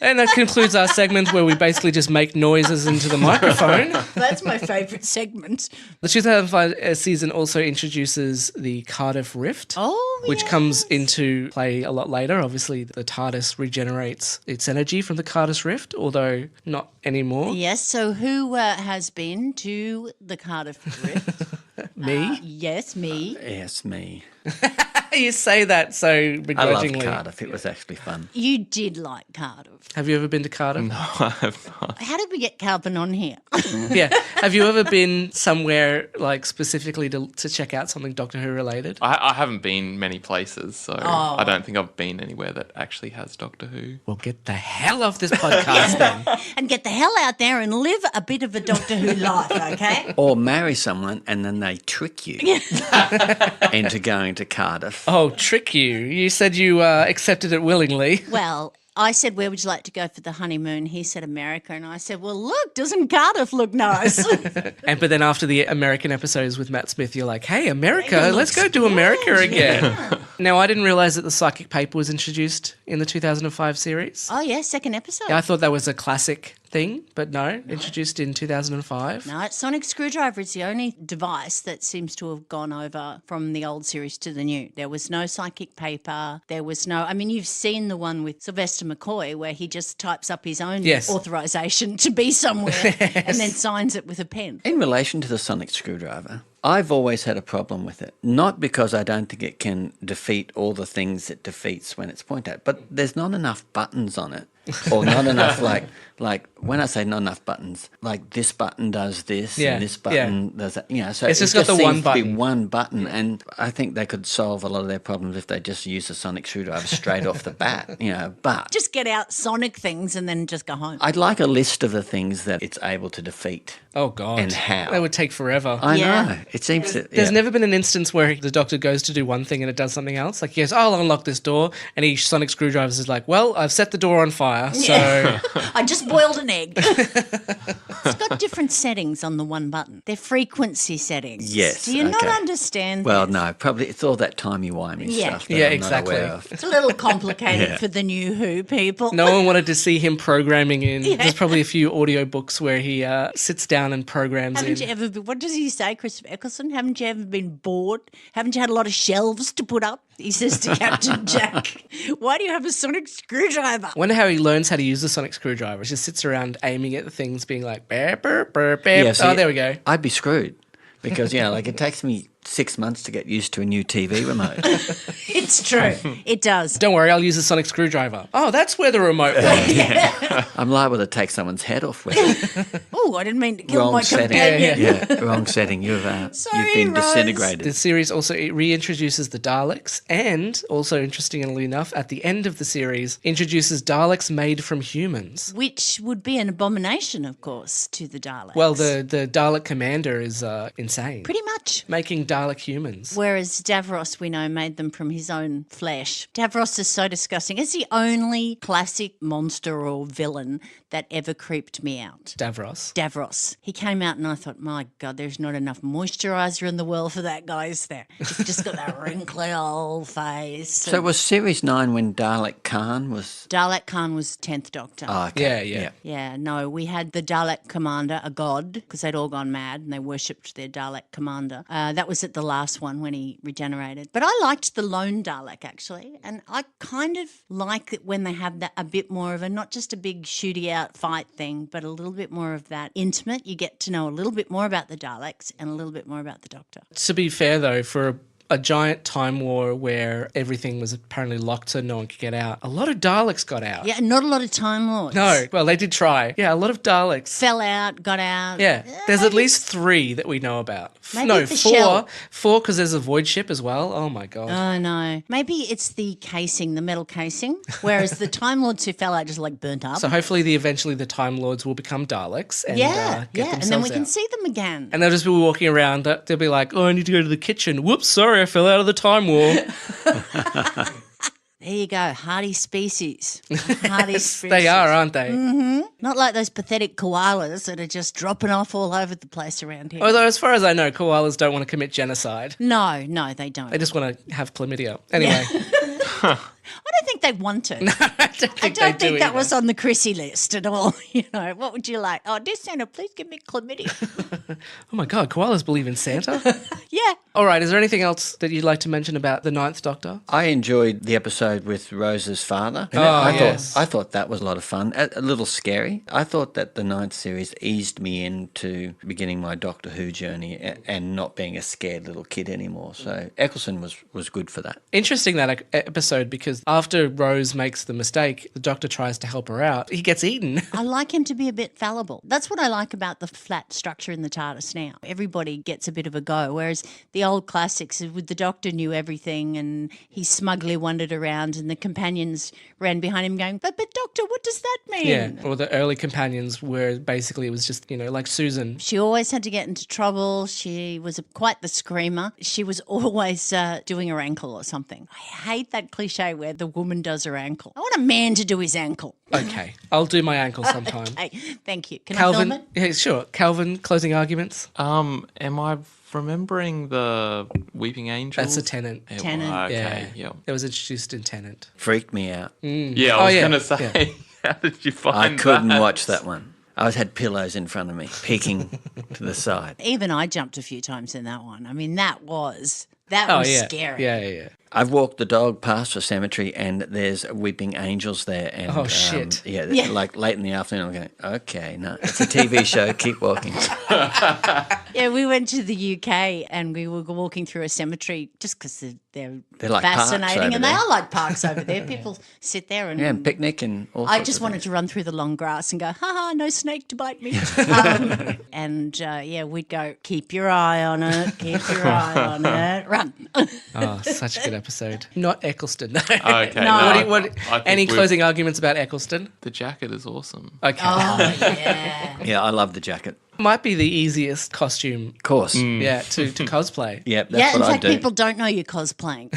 S1: And that concludes our segment where we basically just make noises into the microphone.
S2: That's my favourite segment.
S1: The 2005 season also introduces the Cardiff Rift, which comes into play a lot later. Obviously, the TARDIS regenerates its energy from the Cardiff Rift, although not anymore.
S2: Yes, so who has been to the Cardiff Rift?
S1: Me?
S2: Yes, me.
S4: Yes, me.
S1: You say that so
S4: I
S1: begrudgingly.
S4: loved Cardiff. It was actually fun.
S2: You did like Cardiff.
S1: Have you ever been to Cardiff?
S3: No, I have not.
S2: How did we get Carbon on here?
S1: Yeah. Have you ever been somewhere like specifically to check out something Doctor Who related?
S3: I haven't been many places, so I don't think I've been anywhere that actually has Doctor Who.
S1: Well, get the hell off this podcast then.
S2: And get the hell out there and live a bit of a Doctor Who life, okay?
S4: Or marry someone and then they trick you into going to Cardiff.
S1: Oh, trick you. You said you accepted it willingly.
S2: Well, I said, where would you like to go for the honeymoon? He said America. And I said, well, look, doesn't Cardiff look nice?
S1: But then after the American episodes with Matt Smith, you're like, hey, America, let's go to America again. Now, I didn't realise that the psychic paper was introduced in the 2005 series.
S2: Oh, yeah, second episode.
S1: Yeah, I thought that was a classic thing, but no, introduced in 2005.
S2: No, sonic screwdriver is the only device that seems to have gone over from the old series to the new. There was no psychic paper. There was no, I mean, you've seen the one with Sylvester McCoy where he just types up his own authorization to be somewhere and then signs it with a pen.
S4: In relation to the sonic screwdriver, I've always had a problem with it. Not because I don't think it can defeat all the things it defeats when it's pointed at, but there's not enough buttons on it. Or not enough, like when I say not enough buttons, like this button does this and this button does that. So
S1: it's
S4: it
S1: just got the one
S4: seems
S1: button.
S4: to be one button, and I think they could solve a lot of their problems if they just use the sonic screwdriver straight off the bat. But
S2: Just get out sonic things and then just go home.
S4: I'd like a list of the things that it's able to defeat.
S1: Oh, God.
S4: And how.
S1: That would take forever.
S4: I
S2: Yeah.
S4: know. It seems to.
S1: There's never been an instance where the Doctor goes to do one thing and it does something else. Like, yes, I'll unlock this door, and he sonic screwdrivers is like, well, I've set the door on fire, so...
S2: I just boiled an egg. It's got different settings on the one button. They're frequency settings.
S4: Yes,
S2: Do you not
S4: okay.
S2: understand
S4: Well,
S2: this?
S4: no, probably it's all that timey-wimey stuff that
S1: Yeah,
S4: I'm
S1: exactly.
S4: not aware of.
S2: It's a little complicated
S4: Yeah.
S2: for the new Who people.
S1: No one wanted to see him programming in. There's probably a few audio books where he sits down and programs
S2: Haven't
S1: in.
S2: you ever been, what does he say, Christopher Eccleston? Haven't you ever been bored? Haven't you had a lot of shelves to put up? He says to Captain Jack, why do you have a sonic screwdriver?
S1: I wonder how he learns how to use the sonic screwdriver. He just sits around aiming at the things, being like, burp, burp, burp, burp.
S4: Yeah, see,
S1: Oh, there we go.
S4: I'd be screwed because, like it takes me 6 months to get used to a new TV remote.
S2: It's true. It does.
S1: Don't worry, I'll use a sonic screwdriver. Oh, that's where the remote was.
S4: I'm liable to take someone's head off with it.
S2: Oh, I didn't mean to kill
S4: Wrong
S2: my
S4: setting.
S2: companion.
S4: Yeah, wrong setting. You've been
S2: Rose.
S4: disintegrated.
S1: The series also reintroduces the Daleks and, also interestingly enough, at the end of the series, introduces Daleks made from humans.
S2: Which would be an abomination, of course, to the Daleks.
S1: Well, the Dalek commander is insane.
S2: Pretty much.
S1: Making Dalek humans.
S2: Whereas Davros, we know, made them from his own flesh. Davros is so disgusting. It's the only classic monster or villain that ever creeped me out. Davros. He came out and I thought, my God, there's not enough moisturiser in the world for that guy, is there? He's just got that wrinkly old face.
S4: So was Series 9 when Dalek Khan was...
S2: Dalek Khan was 10th Doctor.
S4: Oh, okay.
S1: Yeah.
S2: Yeah, no, we had the Dalek commander, a god, because they'd all gone mad and they worshipped their Dalek commander. That was at the last one when he regenerated. But I liked the lone Dalek, actually, and I kind of like it when they have that a bit more of a, not just a big shooty out fight thing, but a little bit more of that intimate. You get to know a little bit more about the Daleks and a little bit more about the Doctor.
S1: To be fair, though, for a giant time war where everything was apparently locked so no one could get out, a lot of Daleks got out.
S2: Yeah, not a lot of Time Lords.
S1: No, well, they did try. Yeah, a lot of Daleks.
S2: Fell out, got out.
S1: Yeah, there's at least 3 that we know about.
S2: Maybe
S1: No,
S2: the
S1: 4.
S2: shell.
S1: 4 because there's a void ship as well. Oh, my God.
S2: Oh, no. Maybe it's the casing, the metal casing, whereas the Time Lords who fell out just like burnt up.
S1: So hopefully eventually the Time Lords will become Daleks and
S2: yeah,
S1: get
S2: and
S1: themselves
S2: then we can
S1: out.
S2: see them again.
S1: And they'll just be walking around. They'll be like, oh, I need to go to the kitchen. Whoops, sorry, I fell out of the Time War.
S2: There you go, hardy species. Hardy species.
S1: They are, aren't they?
S2: Not like those pathetic koalas that are just dropping off all over the place around here.
S1: Although, as far as I know, koalas don't want to commit genocide.
S2: No, they don't.
S1: They just want to have chlamydia. Anyway.
S2: I don't think they want to.
S1: I don't think
S2: I don't
S1: they do
S2: think that
S1: either.
S2: was on the Chrissy list at all. You know, what would you like? Oh, dear Santa, please give me chlamydia.
S1: Oh my God, koalas believe in Santa?
S2: Yeah.
S1: All right, is there anything else that you'd like to mention about the Ninth Doctor?
S4: I enjoyed the episode with Rose's father.
S1: yes.
S4: I thought that was a lot of fun. A little scary. I thought that the ninth series eased me into beginning my Doctor Who journey and not being a scared little kid anymore. So Eccleston was good for that.
S1: Interesting that episode because after Rose makes the mistake, the Doctor tries to help her out. He gets eaten.
S2: I like him to be a bit fallible. That's what I like about the flat structure in the TARDIS now. Everybody gets a bit of a go, whereas the old classics with the Doctor knew everything and he smugly wandered around and the companions ran behind him going, but Doctor, what does that mean?
S1: Yeah, or the early companions where basically it was just, like Susan.
S2: She always had to get into trouble. She was quite the screamer. She was always doing her ankle or something. I hate that cliche where the woman does her ankle. I want a man to do his ankle.
S1: Okay, I'll do my ankle sometime.
S2: Hey, thank you. Can I film it?
S1: Yeah, sure. Calvin, closing arguments?
S3: Am I remembering the Weeping Angels?
S1: That's a Tenant.
S3: Yeah,
S2: Tenant.
S3: well, okay,
S1: Yeah.
S3: yeah.
S1: It was introduced in Tenant.
S4: Freaked me out.
S3: Yeah, I was
S1: yeah,
S3: going to say, how did you find
S4: I couldn't
S3: that?
S4: watch that one. I had pillows in front of me, peeking to the side.
S2: Even I jumped a few times in that one. I mean, that was
S1: Oh, yeah.
S2: scary.
S1: Yeah.
S4: I've walked the dog past the cemetery and there's weeping angels there. And,
S1: Oh, shit.
S4: Yeah,
S2: Yeah.
S4: like late in the afternoon, I'm going, okay, no, it's a TV show, keep walking.
S2: Yeah, we went to the UK and we were walking through a cemetery just because they're
S4: like parks
S2: fascinating.
S4: over
S2: And
S4: there.
S2: they are like parks over there. People sit there and...
S4: Yeah, and picnic and all
S2: I
S4: sorts
S2: just
S4: of
S2: wanted
S4: things.
S2: to run through the long grass and go, no snake to bite me. We'd go, keep your eye on it, keep your eye on it, run.
S1: Oh, such a good episode. Not Eccleston.
S3: Okay.
S2: No.
S1: What,
S3: I think
S1: any
S3: we've-
S1: closing arguments about Eccleston?
S3: The jacket is awesome.
S1: Okay.
S2: Oh, yeah.
S4: Yeah, I love the jacket.
S1: Might be the easiest costume,
S4: Of course.
S1: yeah, to cosplay.
S4: Yep,
S2: Yeah,
S4: that's
S2: in
S4: what I
S2: fact,
S4: do.
S2: people don't know you're cosplaying.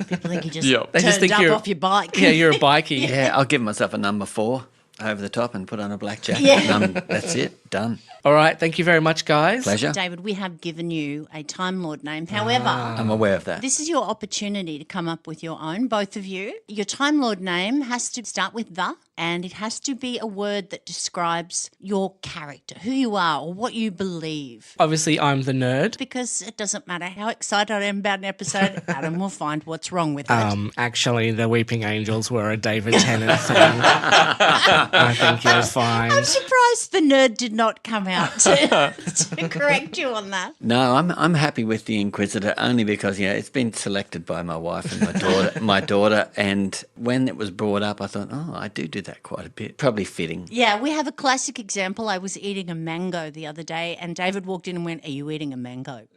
S2: People think you just
S3: Yep.
S1: They
S2: turned
S1: just think
S2: up
S1: you're-
S2: off your bike.
S1: Yeah, you're a bikie.
S4: Yeah, I'll give myself a number 4 over the top and put on a black jacket.
S2: Yeah.
S4: And that's it, done.
S1: All right, thank you very much, guys.
S4: Pleasure.
S2: David, we have given you a Time Lord name. However,
S4: I'm aware of that.
S2: this is your opportunity to come up with your own, both of you. Your Time Lord name has to start with the, and it has to be a word that describes your character, who you are, or what you believe.
S1: Obviously, I'm the nerd.
S2: Because it doesn't matter how excited I am about an episode, Adam will find what's wrong with it.
S1: Actually, the Weeping Angels were a David Tennant thing. I think you're fine.
S2: I'm surprised the nerd did not not come out to correct you on that.
S4: No, I'm happy with the Inquisitor only because it's been selected by my wife and my daughter, and when it was brought up, I thought, I do that quite a bit. Probably fitting.
S2: Yeah, we have a classic example. I was eating a mango the other day, and David walked in and went, "Are you eating a mango?"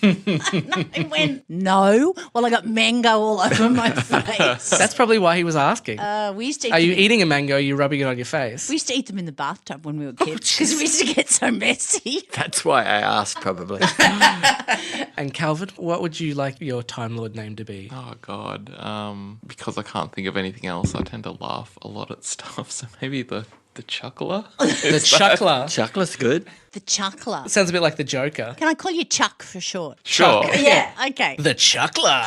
S2: I went, "No." Well, I got mango all over my face.
S1: That's probably why he was asking.
S2: We used to eat
S1: Are you
S2: them
S1: eating a mango? Are you rubbing it on your face?
S2: We used to eat them in the bathtub when we were kids because we used to get so messy.
S4: That's why I asked, probably.
S1: And Calvin, what would you like your Time Lord name to be?
S3: Oh, God. Because I can't think of anything else, I tend to laugh a lot at stuff. So maybe the Chuckler?
S1: The Chuckler.
S4: Chuckler's good.
S2: The Chuckler.
S1: Sounds a bit like the Joker.
S2: Can I call you Chuck for short?
S3: Sure.
S2: Yeah, okay.
S1: The Chuckler.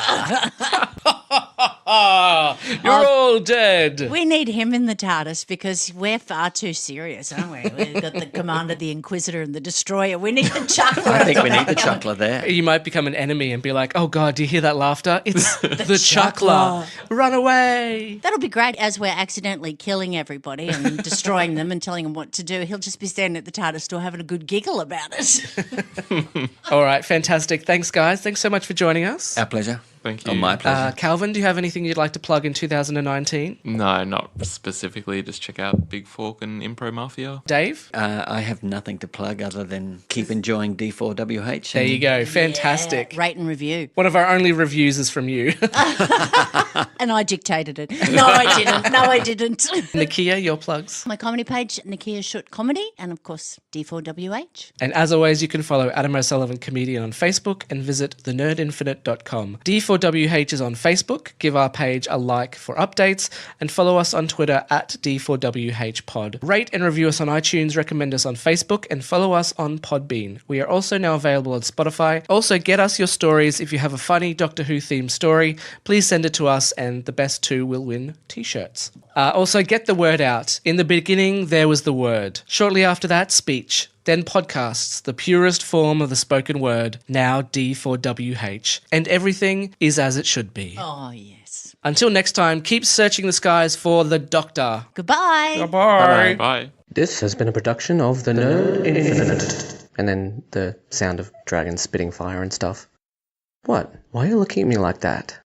S1: You're all dead.
S2: We need him in the TARDIS because we're far too serious, aren't we? We've got the Commander, the Inquisitor, and the Destroyer. We need the Chuckler.
S4: I think we need the Chuckler there.
S1: You might become an enemy and be like, oh, God, do you hear that laughter? It's the Chuckler. Run away.
S2: That'll be great as we're accidentally killing everybody and destroying them and telling them what to do. He'll just be standing at the TARDIS door having a good giggle about it.
S1: All right, fantastic. Thanks, guys. Thanks so much for joining us.
S4: Our pleasure.
S3: Thank you.
S4: Oh, my pleasure.
S1: Calvin, do you have anything you'd like to plug in 2019?
S3: No, not specifically. Just check out Big Fork and Impro Mafia.
S1: Dave?
S4: I have nothing to plug other than keep enjoying D4WH.
S1: There you go. Fantastic.
S2: Rate and review.
S1: One of our only reviews is from you.
S2: And I dictated it. No, I didn't.
S1: Nicchia, your plugs.
S2: My comedy page, Nicchia Shoot Comedy, and of course, D4WH.
S1: And as always, you can follow Adam O'Sullivan Comedian on Facebook and visit thenerdinfinite.com. D4WH is on Facebook. Give our page a like for updates and follow us on Twitter at D4WHpod. Rate and review us on iTunes, recommend us on Facebook, and follow us on Podbean. We are also now available on Spotify. Also, get us your stories. If you have a funny Doctor Who themed story, please send it to us, and the best two will win t-shirts. Also, get the word out. In the beginning, there was the word. Shortly after that, speech. Then podcasts, the purest form of the spoken word, now D4WH. And everything is as it should be.
S2: Oh, yes.
S1: Until next time, keep searching the skies for the Doctor.
S2: Goodbye.
S1: Bye-bye.
S3: Bye.
S1: This has been a production of the Nerd Infinite. And then the sound of dragons spitting fire and stuff. What? Why are you looking at me like that?